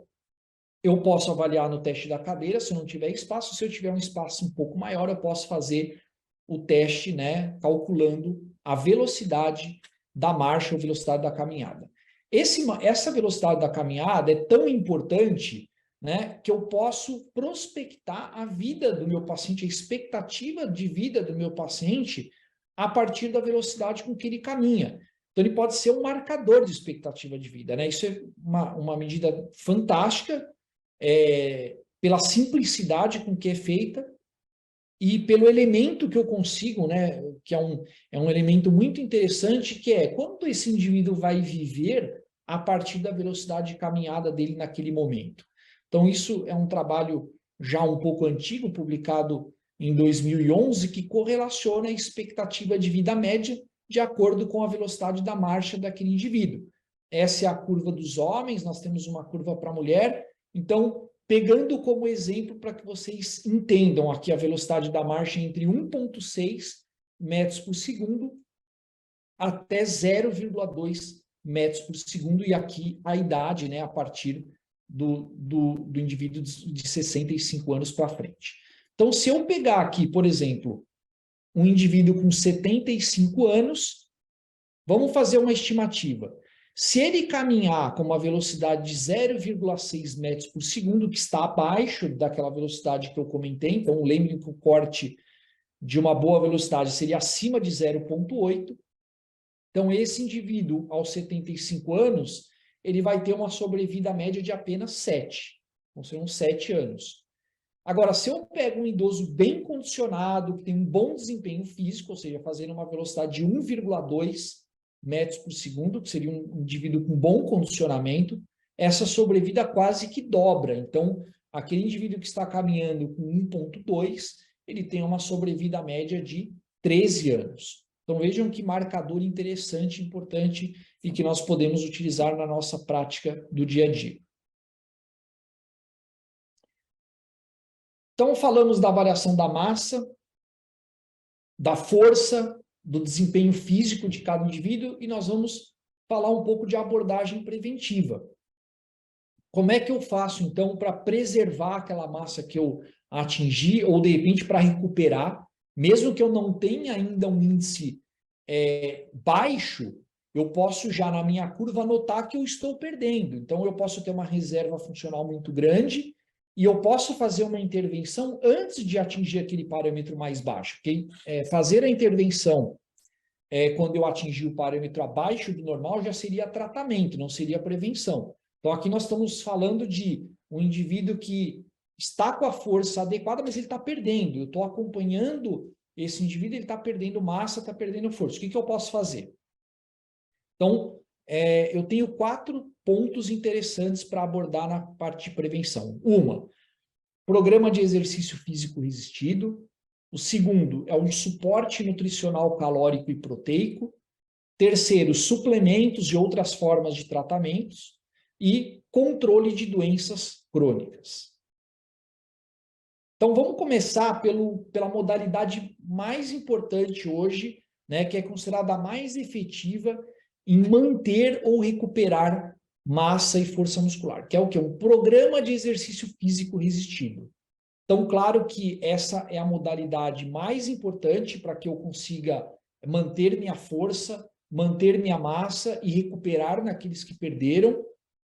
eu posso avaliar no teste da cadeira, se eu não tiver espaço. Se eu tiver um espaço um pouco maior, eu posso fazer o teste, né, calculando a velocidade da marcha ou velocidade da caminhada. Essa velocidade da caminhada é tão importante, né, que eu posso prospectar a vida do meu paciente, a expectativa de vida do meu paciente a partir da velocidade com que ele caminha. Então, ele pode ser um marcador de expectativa de vida, né? Isso é uma medida fantástica, pela simplicidade com que é feita e pelo elemento que eu consigo, né, que é um elemento muito interessante, que é quanto esse indivíduo vai viver a partir da velocidade de caminhada dele naquele momento. Então, isso é um trabalho já um pouco antigo, publicado em 2011, que correlaciona a expectativa de vida média de acordo com a velocidade da marcha daquele indivíduo. Essa é a curva dos homens, nós temos uma curva para a mulher. Então, pegando como exemplo para que vocês entendam aqui a velocidade da marcha entre 1,6 metros por segundo até 0,2 metros por segundo, e aqui a idade, né, a partir do indivíduo de 65 anos para frente. Então, se eu pegar aqui, por exemplo, um indivíduo com 75 anos, vamos fazer uma estimativa. Se ele caminhar com uma velocidade de 0,6 metros por segundo, que está abaixo daquela velocidade que eu comentei, então lembrem que o corte de uma boa velocidade seria acima de 0,8. Então, esse indivíduo, aos 75 anos, ele vai ter uma sobrevida média de apenas 7. Então, serão 7 anos. Agora, se eu pego um idoso bem condicionado, que tem um bom desempenho físico, ou seja, fazendo uma velocidade de 1,2 metros por segundo, que seria um indivíduo com bom condicionamento, essa sobrevida quase que dobra. Então, aquele indivíduo que está caminhando com 1,2, ele tem uma sobrevida média de 13 anos. Então, vejam que marcador interessante, importante e que nós podemos utilizar na nossa prática do dia a dia. Então, falamos da avaliação da massa, da força, do desempenho físico de cada indivíduo e nós vamos falar um pouco de abordagem preventiva. Como é que eu faço, então, para preservar aquela massa que eu atingi ou, de repente, para recuperar, mesmo que eu não tenha ainda um índice baixo, eu posso já na minha curva notar que eu estou perdendo. Então, eu posso ter uma reserva funcional muito grande e eu posso fazer uma intervenção antes de atingir aquele parâmetro mais baixo. Porque fazer a intervenção quando eu atingir o parâmetro abaixo do normal já seria tratamento, não seria prevenção. Então, aqui nós estamos falando de um indivíduo que está com a força adequada, mas ele está perdendo. Eu estou acompanhando esse indivíduo, ele está perdendo massa, está perdendo força. O que eu posso fazer? Então, eu tenho 4 pontos interessantes para abordar na parte de prevenção. Programa de exercício físico resistido. O segundo é o suporte nutricional calórico e proteico. Terceiro, suplementos e outras formas de tratamentos. E controle de doenças crônicas. Então, vamos começar pela modalidade mais importante hoje, né, que é considerada a mais efetiva em manter ou recuperar massa e força muscular, que é o quê? Um programa de exercício físico resistido. Então, claro que essa é a modalidade mais importante para que eu consiga manter minha força, manter minha massa e recuperar naqueles que perderam,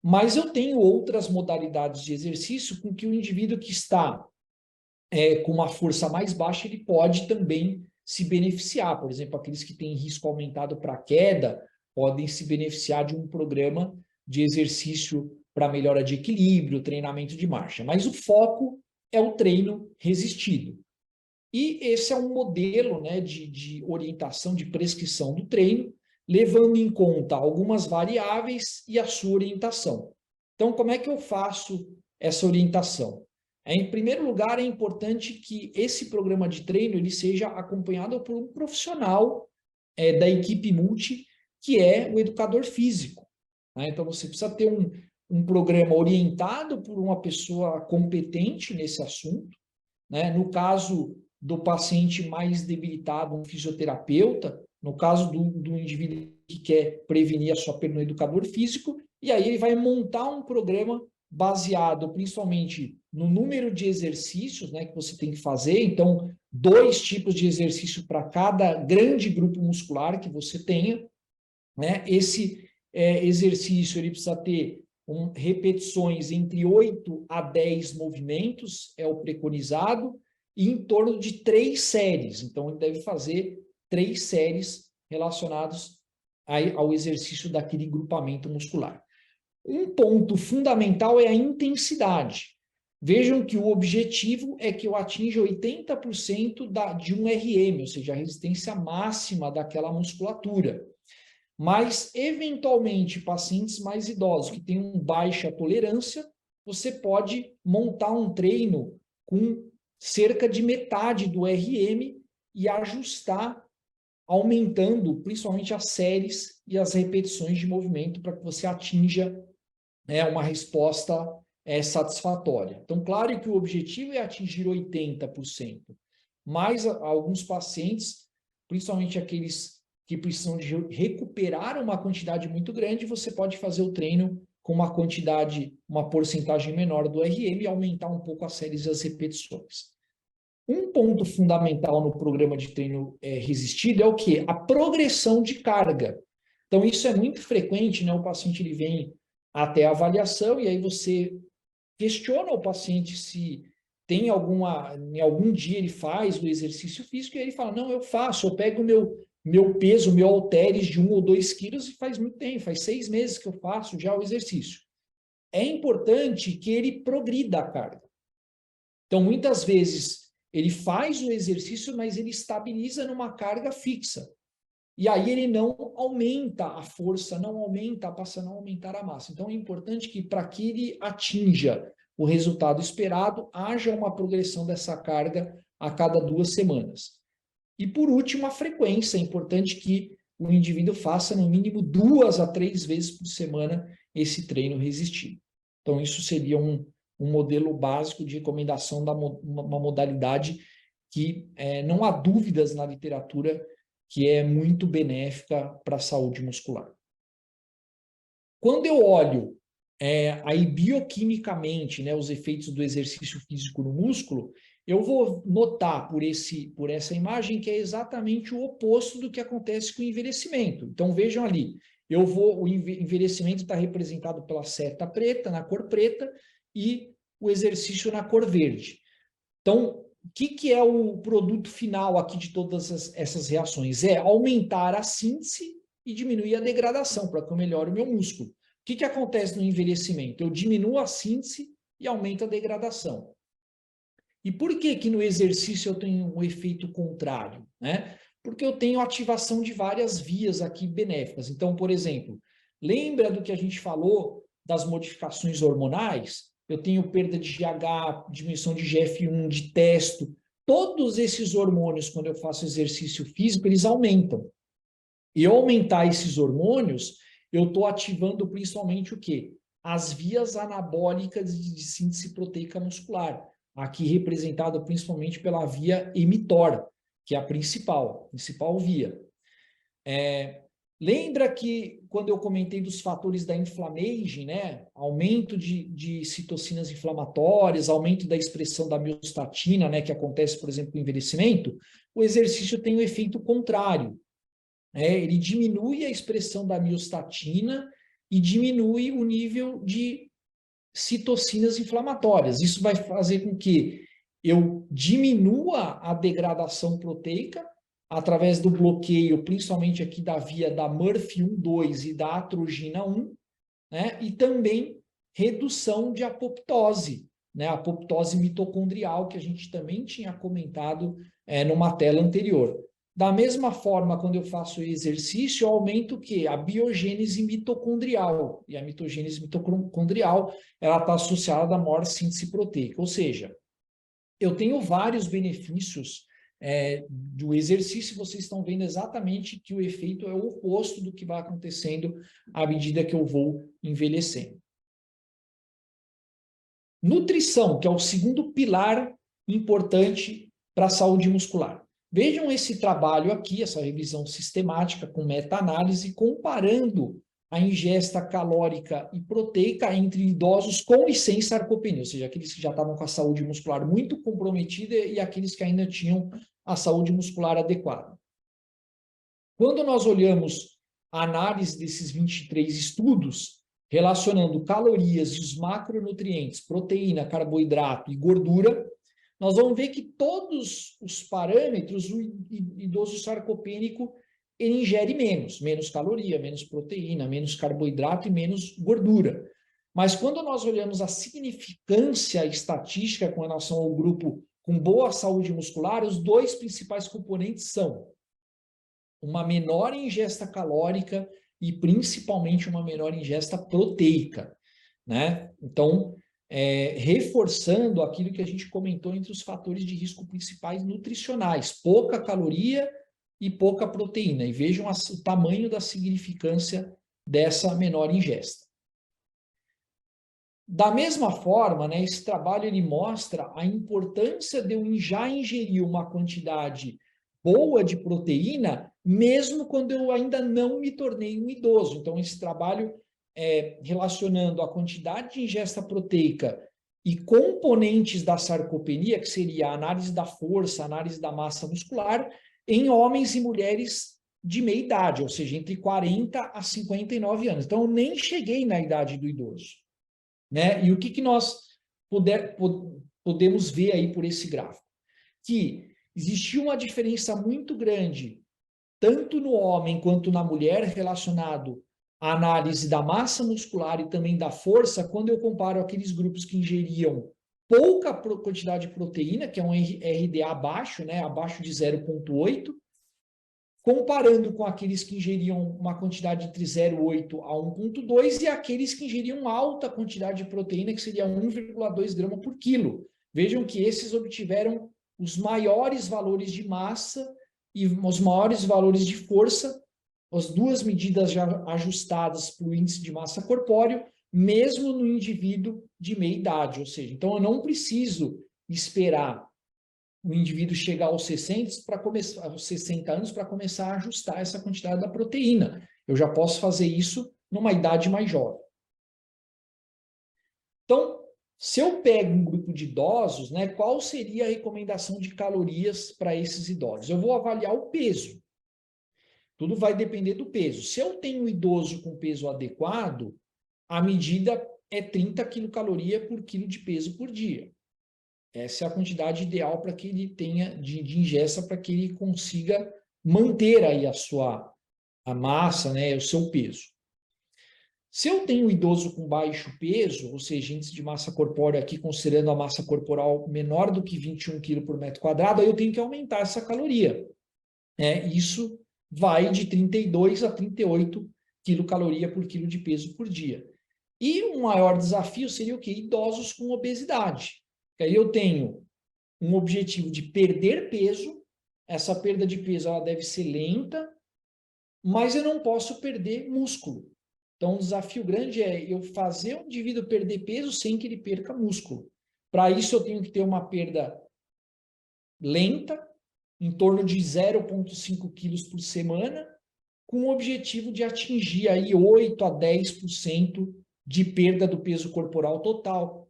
mas eu tenho outras modalidades de exercício com que o indivíduo que está com uma força mais baixa, ele pode também se beneficiar. Por exemplo, aqueles que têm risco aumentado para queda podem se beneficiar de um programa de exercício para melhora de equilíbrio, treinamento de marcha. Mas o foco é o treino resistido. E esse é um modelo, né, de orientação, de prescrição do treino, levando em conta algumas variáveis e a sua orientação. Então, como é que eu faço essa orientação? Em primeiro lugar, é importante que esse programa de treino ele seja acompanhado por um profissional da equipe multi, que é o educador físico. Né? Então, você precisa ter um programa orientado por uma pessoa competente nesse assunto. Né? No caso do paciente mais debilitado, um fisioterapeuta. No caso do indivíduo que quer prevenir a sua perda, um educador físico. E aí ele vai montar um programa baseado principalmente no número de exercícios, né, que você tem que fazer. Então, 2 tipos de exercício para cada grande grupo muscular que você tenha. Né? Esse exercício ele precisa ter repetições entre 8 a 10 movimentos, é o preconizado, e em torno de 3 séries. Então, ele deve fazer 3 séries relacionadas ao exercício daquele grupamento muscular. Um ponto fundamental é a intensidade. Vejam que o objetivo é que eu atinja 80% de um RM, ou seja, a resistência máxima daquela musculatura. Mas, eventualmente, pacientes mais idosos que têm baixa tolerância, você pode montar um treino com cerca de metade do RM e ajustar, aumentando principalmente as séries e as repetições de movimento para que você atinja uma resposta satisfatória. Então, claro que o objetivo é atingir 80%, mas alguns pacientes, principalmente aqueles que precisam de recuperar uma quantidade muito grande, você pode fazer o treino com uma porcentagem menor do RM e aumentar um pouco as séries e as repetições. Um ponto fundamental no programa de treino resistido é o quê? A progressão de carga. Então, isso é muito frequente, né? O paciente ele vem até a avaliação e aí você questiona o paciente se tem em algum dia ele faz o exercício físico e ele fala, não, eu faço, eu pego o meu peso, o meu halteres de 1 ou 2 quilos e faz muito tempo, faz 6 meses que eu faço já o exercício. É importante que ele progrida a carga. Então, muitas vezes, ele faz o exercício, mas ele estabiliza numa carga fixa. E aí ele não aumenta a força, não aumenta, passa a não aumentar a massa. Então, é importante que, para que ele atinja o resultado esperado, haja uma progressão dessa carga a cada 2 semanas. E, por último, a frequência. É importante que o indivíduo faça, no mínimo, 2 a 3 vezes por semana esse treino resistido. Então, isso seria um modelo básico de recomendação da uma modalidade que não há dúvidas na literatura que é muito benéfica para a saúde muscular. Quando eu olho aí bioquimicamente, né, os efeitos do exercício físico no músculo, eu vou notar por essa imagem que é exatamente o oposto do que acontece com o envelhecimento. Então, vejam ali, o envelhecimento está representado pela seta preta, na cor preta, e o exercício na cor verde. Então, o que é o produto final aqui de todas essas reações? É aumentar a síntese e diminuir a degradação, para que eu melhore o meu músculo. O que acontece no envelhecimento? Eu diminuo a síntese e aumento a degradação. E por que no exercício eu tenho um efeito contrário, né? Porque eu tenho ativação de várias vias aqui benéficas. Então, por exemplo, lembra do que a gente falou das modificações hormonais? Eu tenho perda de GH, diminuição de GF1, de testo. Todos esses hormônios, quando eu faço exercício físico, eles aumentam. E ao aumentar esses hormônios, eu estou ativando principalmente o quê? As vias anabólicas de síntese proteica muscular, aqui representada principalmente pela via mTOR, que é a principal via. Lembra que quando eu comentei dos fatores da inflammation, né? Aumento de citocinas inflamatórias, aumento da expressão da miostatina, né? Que acontece, por exemplo, com o envelhecimento, o exercício tem um efeito contrário. Ele diminui a expressão da miostatina e diminui o nível de citocinas inflamatórias. Isso vai fazer com que eu diminua a degradação proteica através do bloqueio, principalmente aqui da via da MRF1,2 e da atrogina 1, né? E também redução de apoptose, né? A apoptose mitocondrial, que a gente também tinha comentado numa tela anterior. Da mesma forma, quando eu faço exercício, eu aumento o quê? A biogênese mitocondrial. E a mitogênese mitocondrial, ela está associada à maior síntese proteica. Ou seja, eu tenho vários benefícios do exercício. Vocês estão vendo exatamente que o efeito é o oposto do que vai acontecendo à medida que eu vou envelhecendo. Nutrição, que é o segundo pilar importante para a saúde muscular. Vejam esse trabalho aqui, essa revisão sistemática com meta-análise, comparando a ingesta calórica e proteica entre idosos com e sem sarcopenia, ou seja, aqueles que já estavam com a saúde muscular muito comprometida e aqueles que ainda tinham a saúde muscular adequada. Quando nós olhamos a análise desses 23 estudos, relacionando calorias e os macronutrientes, proteína, carboidrato e gordura, nós vamos ver que todos os parâmetros, o idoso sarcopênico ele ingere menos caloria, menos proteína, menos carboidrato e menos gordura. Mas quando nós olhamos a significância estatística com relação ao grupo com boa saúde muscular, os dois principais componentes são uma menor ingesta calórica e principalmente uma menor ingesta proteica, né? Então, reforçando aquilo que a gente comentou entre os fatores de risco principais nutricionais, pouca caloria e pouca proteína. E vejam o tamanho da significância dessa menor ingesta. Da mesma forma, né, esse trabalho ele mostra a importância de eu já ingerir uma quantidade boa de proteína, mesmo quando eu ainda não me tornei um idoso. Então, esse trabalho relacionando a quantidade de ingesta proteica e componentes da sarcopenia, que seria a análise da força, a análise da massa muscular, em homens e mulheres de meia idade, ou seja, entre 40 a 59 anos. Então, eu nem cheguei na idade do idoso, né? E o que nós podemos ver aí por esse gráfico? Que existia uma diferença muito grande, tanto no homem quanto na mulher, relacionado à análise da massa muscular e também da força, quando eu comparo aqueles grupos que ingeriam pouca quantidade de proteína, que é um RDA baixo, né, abaixo de 0,8, comparando com aqueles que ingeriam uma quantidade entre 0,8 a 1,2 e aqueles que ingeriam alta quantidade de proteína, que seria 1,2 grama por quilo. Vejam que esses obtiveram os maiores valores de massa e os maiores valores de força, as duas medidas já ajustadas para o índice de massa corpóreo, mesmo no indivíduo de meia idade. Ou seja, então eu não preciso esperar o indivíduo chegar aos 60 anos para começar a ajustar essa quantidade da proteína. Eu já posso fazer isso numa idade mais jovem. Então, se eu pego um grupo de idosos, né, qual seria a recomendação de calorias para esses idosos? Eu vou avaliar o peso. Tudo vai depender do peso. Se eu tenho um idoso com peso adequado, a medida é 30 quilocalorias por quilo de peso por dia. Essa é a quantidade ideal para que ele tenha de ingesta, para que ele consiga manter aí a massa, né, o seu peso. Se eu tenho um idoso com baixo peso, ou seja, índice de massa corpórea aqui, considerando a massa corporal menor do que 21 kg por metro quadrado, aí eu tenho que aumentar essa caloria. Isso vai de 32 a 38 quilocalorias por quilo de peso por dia. E o maior desafio seria o quê? Idosos com obesidade. Aí eu tenho um objetivo de perder peso, essa perda de peso ela deve ser lenta, mas eu não posso perder músculo. Então, o desafio grande é eu fazer o indivíduo perder peso sem que ele perca músculo. Para isso, eu tenho que ter uma perda lenta, em torno de 0,5 quilos por semana, com o objetivo de atingir aí 8 a 10% de perda do peso corporal total,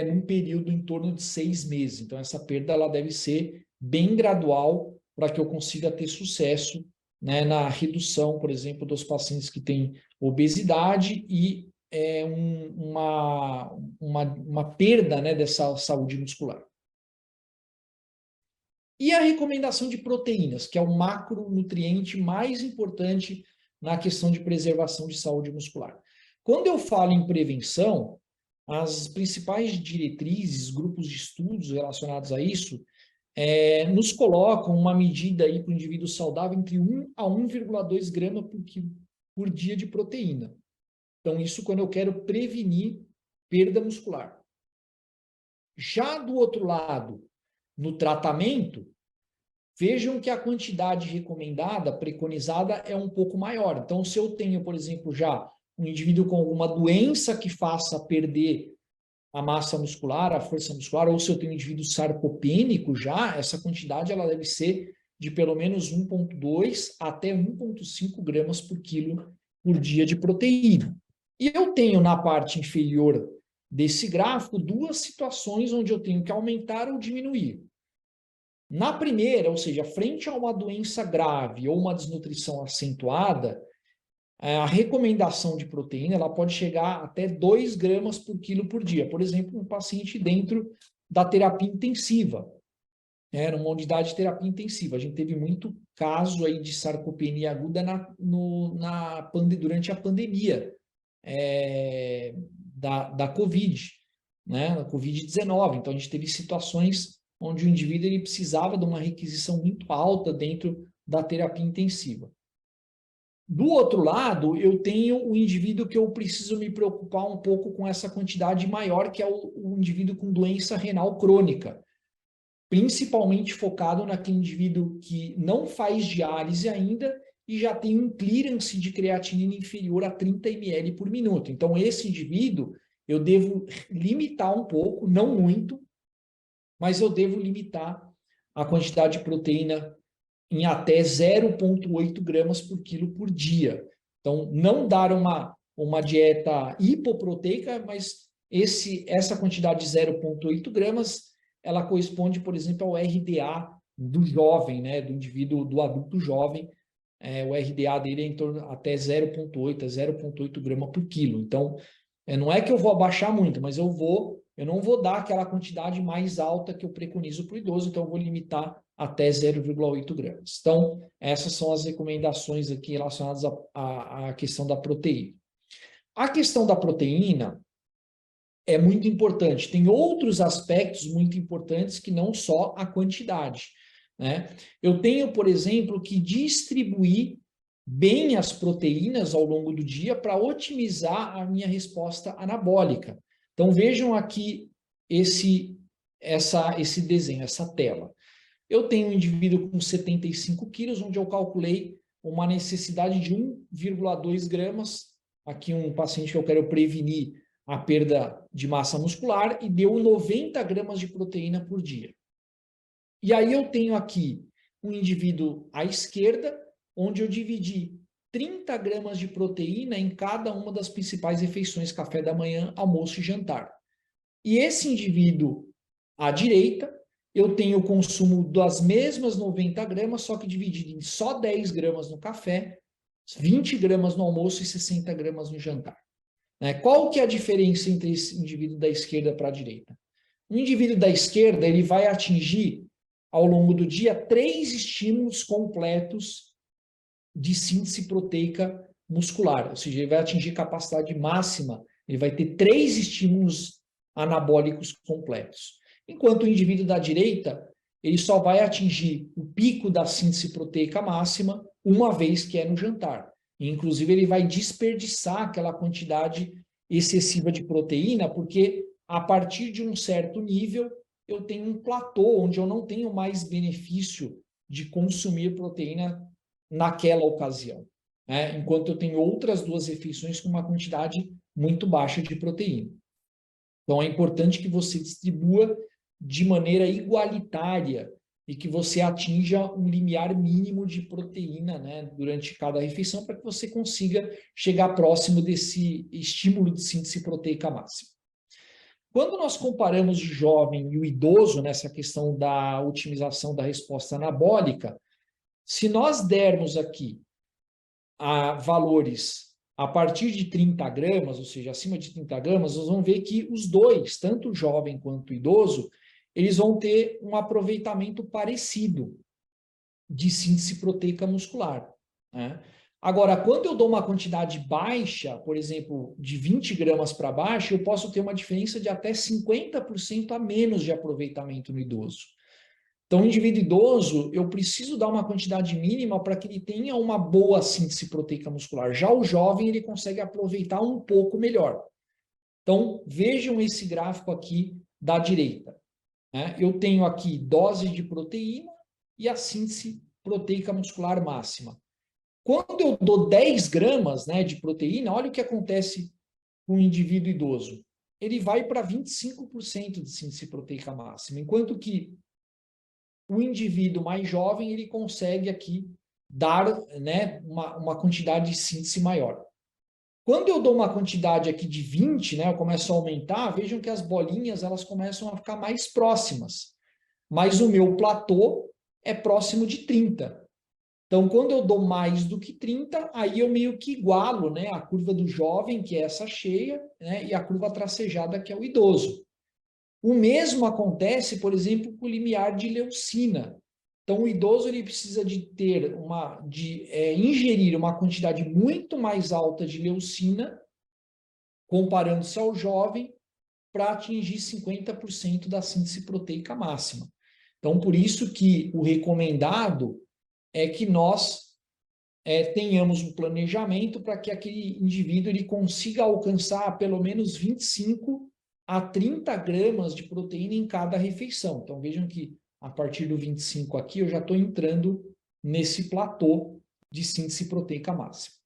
num período em torno de 6 meses. Então, essa perda ela deve ser bem gradual para que eu consiga ter sucesso, né, na redução, por exemplo, dos pacientes que têm obesidade e uma perda, né, dessa saúde muscular. E a recomendação de proteínas, que é o macronutriente mais importante na questão de preservação de saúde muscular. Quando eu falo em prevenção, as principais diretrizes, grupos de estudos relacionados a isso, nos colocam uma medida aí para o indivíduo saudável entre 1 a 1,2 gramas por dia de proteína. Então, isso quando eu quero prevenir perda muscular. Já do outro lado, no tratamento, vejam que a quantidade recomendada, preconizada, é um pouco maior. Então, se eu tenho, por exemplo, já um indivíduo com alguma doença que faça perder a massa muscular, a força muscular, ou se eu tenho um indivíduo sarcopênico já, essa quantidade ela deve ser de pelo menos 1,2 até 1,5 gramas por quilo por dia de proteína. E eu tenho na parte inferior desse gráfico duas situações onde eu tenho que aumentar ou diminuir. Na primeira, ou seja, frente a uma doença grave ou uma desnutrição acentuada, a recomendação de proteína ela pode chegar até 2 gramas por quilo por dia. Por exemplo, um paciente dentro da terapia intensiva, numa unidade de terapia intensiva. A gente teve muito caso aí de sarcopenia aguda durante a pandemia da COVID, né, da COVID-19. Então, a gente teve situações onde o indivíduo ele precisava de uma requisição muito alta dentro da terapia intensiva. Do outro lado, eu tenho o indivíduo que eu preciso me preocupar um pouco com essa quantidade maior, que é o indivíduo com doença renal crônica, principalmente focado naquele indivíduo que não faz diálise ainda e já tem um clearance de creatinina inferior a 30 ml por minuto. Então, esse indivíduo, eu devo limitar um pouco, não muito, mas eu devo limitar a quantidade de proteína em até 0,8 gramas por quilo por dia. Então, não dar uma dieta hipoproteica, mas essa quantidade de 0,8 gramas, ela corresponde, por exemplo, ao RDA do jovem, né, do indivíduo, do adulto jovem. O RDA dele é em torno até 0,8 a 0,8 gramas por quilo. Então, não é que eu vou abaixar muito, mas eu não vou dar aquela quantidade mais alta que eu preconizo para o idoso, então eu vou limitar até 0,8 gramas. Então, essas são as recomendações aqui relacionadas à questão da proteína. A questão da proteína, é muito importante. Tem outros aspectos muito importantes que não só a quantidade, né? Eu tenho, por exemplo, que distribuir bem as proteínas ao longo do dia para otimizar a minha resposta anabólica. Então, vejam aqui esse desenho, essa tela. Eu tenho um indivíduo com 75 quilos, onde eu calculei uma necessidade de 1,2 gramas. Aqui um paciente que eu quero prevenir a perda de massa muscular e deu 90 gramas de proteína por dia. E aí eu tenho aqui um indivíduo à esquerda, onde eu dividi 30 gramas de proteína em cada uma das principais refeições, café da manhã, almoço e jantar. E esse indivíduo à direita, eu tenho o consumo das mesmas 90 gramas, só que dividido em só 10 gramas no café, 20 gramas no almoço e 60 gramas no jantar. Qual que é a diferença entre esse indivíduo da esquerda para a direita? O indivíduo da esquerda, ele vai atingir, ao longo do dia, 3 estímulos completos de síntese proteica muscular, ou seja, ele vai atingir capacidade máxima, ele vai ter 3 estímulos anabólicos completos. Enquanto o indivíduo da direita, ele só vai atingir o pico da síntese proteica máxima uma vez que é no jantar. E, inclusive, ele vai desperdiçar aquela quantidade excessiva de proteína, porque a partir de um certo nível, eu tenho um platô, onde eu não tenho mais benefício de consumir proteína naquela ocasião, né? Enquanto eu tenho outras 2 refeições com uma quantidade muito baixa de proteína. Então, é importante que você distribua de maneira igualitária e que você atinja um limiar mínimo de proteína, né, durante cada refeição, para que você consiga chegar próximo desse estímulo de síntese proteica máxima. Quando nós comparamos o jovem e o idoso nessa questão da otimização da resposta anabólica, se nós dermos aqui valores a partir de 30 gramas, ou seja, acima de 30 gramas, nós vamos ver que os dois, tanto o jovem quanto o idoso, eles vão ter um aproveitamento parecido de síntese proteica muscular, né? Agora, quando eu dou uma quantidade baixa, por exemplo, de 20 gramas para baixo, eu posso ter uma diferença de até 50% a menos de aproveitamento no idoso. Então, o indivíduo idoso, eu preciso dar uma quantidade mínima para que ele tenha uma boa síntese proteica muscular. Já o jovem, ele consegue aproveitar um pouco melhor. Então, vejam esse gráfico aqui da direita, né? Eu tenho aqui dose de proteína e a síntese proteica muscular máxima. Quando eu dou 10 gramas, né, de proteína, olha o que acontece com o indivíduo idoso. Ele vai para 25% de síntese proteica máxima, enquanto que o indivíduo mais jovem, ele consegue aqui dar, né, uma quantidade de síntese maior. Quando eu dou uma quantidade aqui de 20, né, eu começo a aumentar, vejam que as bolinhas elas começam a ficar mais próximas. Mas o meu platô é próximo de 30. Então, quando eu dou mais do que 30, aí eu meio que igualo, né, a curva do jovem, que é essa cheia, né, e a curva tracejada, que é o idoso. O mesmo acontece, por exemplo, com o limiar de leucina. Então, o idoso ele precisa de ter ingerir uma quantidade muito mais alta de leucina, comparando-se ao jovem, para atingir 50% da síntese proteica máxima. Então, por isso que o recomendado é que nós tenhamos um planejamento para que aquele indivíduo ele consiga alcançar pelo menos 25 a 30 gramas de proteína em cada refeição. Então, vejam que a partir do 25 aqui, eu já estou entrando nesse platô de síntese proteica máxima.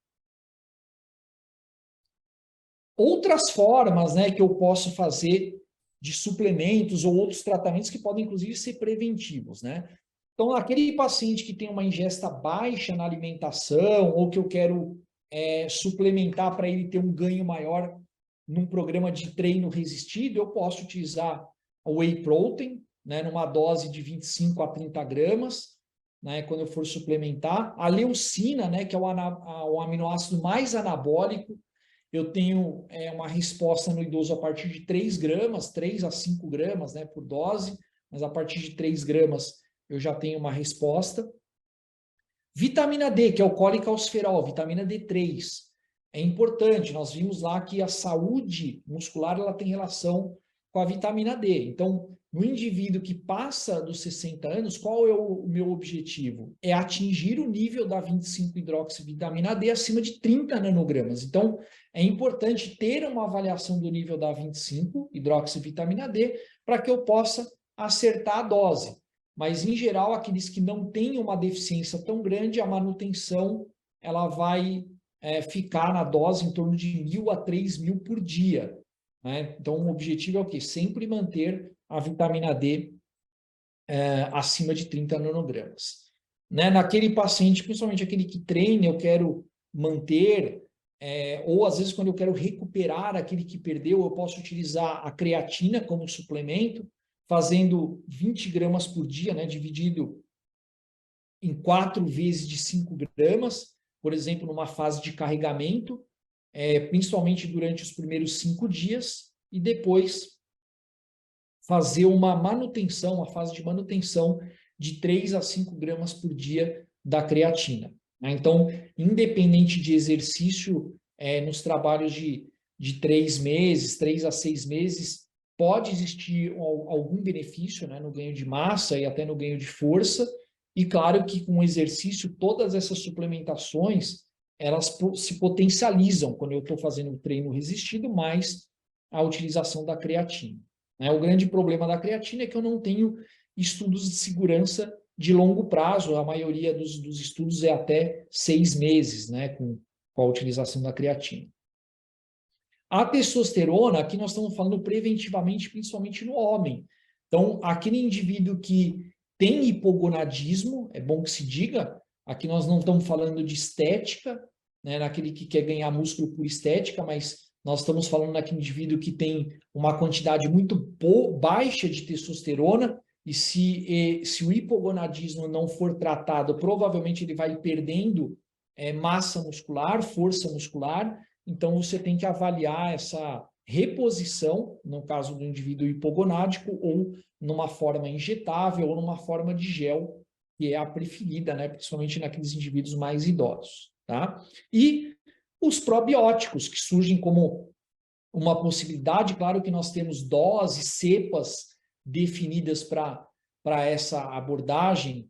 Outras formas, né, que eu posso fazer de suplementos ou outros tratamentos que podem, inclusive, ser preventivos, né? Então, aquele paciente que tem uma ingesta baixa na alimentação ou que eu quero suplementar para ele ter um ganho maior num programa de treino resistido, eu posso utilizar o whey protein, né, numa dose de 25 a 30 gramas, né, quando eu for suplementar. A leucina, né, que é o aminoácido mais anabólico, eu tenho uma resposta no idoso a partir de 3 gramas, 3 a 5 gramas, né, por dose, mas a partir de 3 gramas eu já tenho uma resposta. Vitamina D, que é o colicalciferol, vitamina D3. é importante. Nós vimos lá que a saúde muscular ela tem relação com a vitamina D. Então, no indivíduo que passa dos 60 anos, qual é o meu objetivo? É atingir o nível da 25-hidroxivitamina D acima de 30 nanogramas. Então, é importante ter uma avaliação do nível da 25-hidroxivitamina D para que eu possa acertar a dose. Mas, em geral, aqueles que não têm uma deficiência tão grande, a manutenção ela vai ficar na dose em torno de 1.000 a 3.000 por dia. Né? Então, o objetivo é o quê? Sempre manter a vitamina D acima de 30 nanogramas. Né? Naquele paciente, principalmente aquele que treina, eu quero manter, ou às vezes quando eu quero recuperar aquele que perdeu, eu posso utilizar a creatina como suplemento, fazendo 20 gramas por dia, né? Dividido em 4 vezes de 5 gramas, por exemplo, numa fase de carregamento, principalmente durante os primeiros 5 dias, e depois fazer uma manutenção, uma fase de manutenção de 3 a 5 gramas por dia da creatina. Né? Então, independente de exercício, nos trabalhos de 3 meses, 3 a 6 meses, pode existir algum benefício, né, no ganho de massa e até no ganho de força, e claro que com o exercício, todas essas suplementações, elas se potencializam quando eu estou fazendo um treino resistido, mais a utilização da creatina. O grande problema da creatina é que eu não tenho estudos de segurança de longo prazo, a maioria dos estudos é até 6 meses, né, com a utilização da creatina. A testosterona, aqui nós estamos falando preventivamente, principalmente no homem. Então, aquele indivíduo que tem hipogonadismo, é bom que se diga, aqui nós não estamos falando de estética, né, naquele que quer ganhar músculo por estética, mas nós estamos falando daquele indivíduo que tem uma quantidade muito baixa de testosterona, e se o hipogonadismo não for tratado, provavelmente ele vai perdendo massa muscular, força muscular. Então, você tem que avaliar essa reposição, no caso do indivíduo hipogonádico, ou numa forma injetável, ou numa forma de gel, que é a preferida, né, principalmente naqueles indivíduos mais idosos. Tá? E os probióticos, que surgem como uma possibilidade. Claro que nós temos doses, cepas definidas para essa abordagem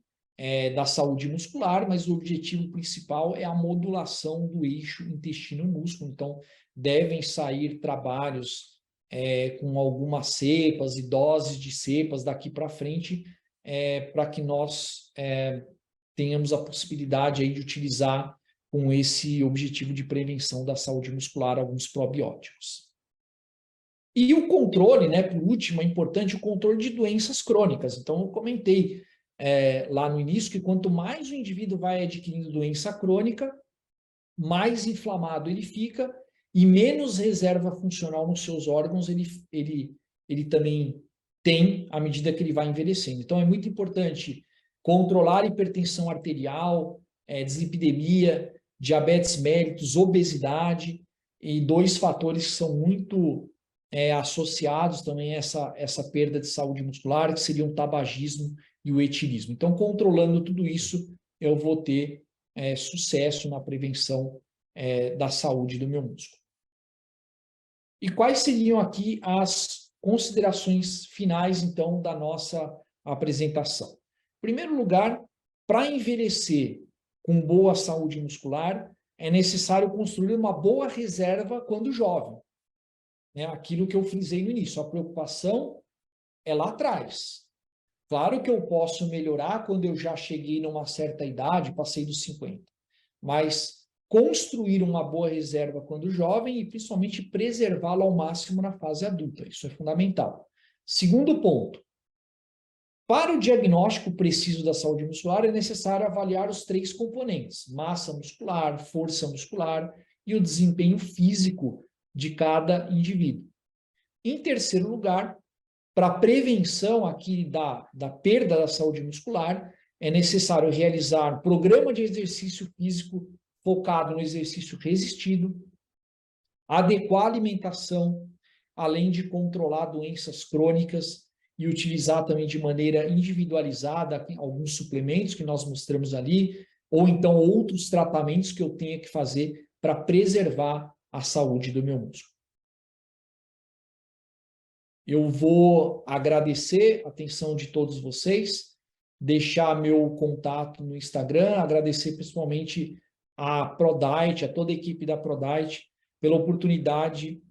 da saúde muscular, mas o objetivo principal é a modulação do eixo intestino-músculo. Então, devem sair trabalhos com algumas cepas e doses de cepas daqui para frente, para que nós tenhamos a possibilidade aí de utilizar com esse objetivo de prevenção da saúde muscular alguns probióticos. E o controle, né, por último, é importante o controle de doenças crônicas. Então, eu comentei lá no início que quanto mais o indivíduo vai adquirindo doença crônica, mais inflamado ele fica e menos reserva funcional nos seus órgãos ele também tem à medida que ele vai envelhecendo. Então, é muito importante controlar a hipertensão arterial, dislipidemia, diabetes mellitus, obesidade, e 2 fatores que são muito associados também a essa perda de saúde muscular, que seriam o tabagismo e o etilismo. Então, controlando tudo isso, eu vou ter sucesso na prevenção da saúde do meu músculo. E quais seriam aqui as considerações finais, então, da nossa apresentação? Em primeiro lugar, para envelhecer com boa saúde muscular, é necessário construir uma boa reserva quando jovem. Aquilo que eu frisei no início, a preocupação é lá atrás. Claro que eu posso melhorar quando eu já cheguei numa certa idade, passei dos 50, mas construir uma boa reserva quando jovem e principalmente preservá-la ao máximo na fase adulta, isso é fundamental. Segundo ponto, para o diagnóstico preciso da saúde muscular é necessário avaliar os 3 componentes: massa muscular, força muscular e o desempenho físico de cada indivíduo. Em terceiro lugar, para a prevenção aqui da perda da saúde muscular, é necessário realizar programa de exercício físico focado no exercício resistido, adequar a alimentação, além de controlar doenças crônicas e utilizar também de maneira individualizada alguns suplementos que nós mostramos ali, ou então outros tratamentos que eu tenha que fazer para preservar a saúde do meu músculo. Eu vou agradecer a atenção de todos vocês, deixar meu contato no Instagram, agradecer principalmente a ProDiet, a toda a equipe da ProDiet, pela oportunidade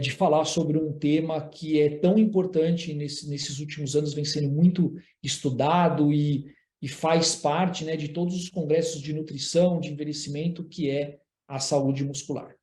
de falar sobre um tema que é tão importante nesses últimos anos, vem sendo muito estudado e faz parte, né, de todos os congressos de nutrição, de envelhecimento, que é a saúde muscular.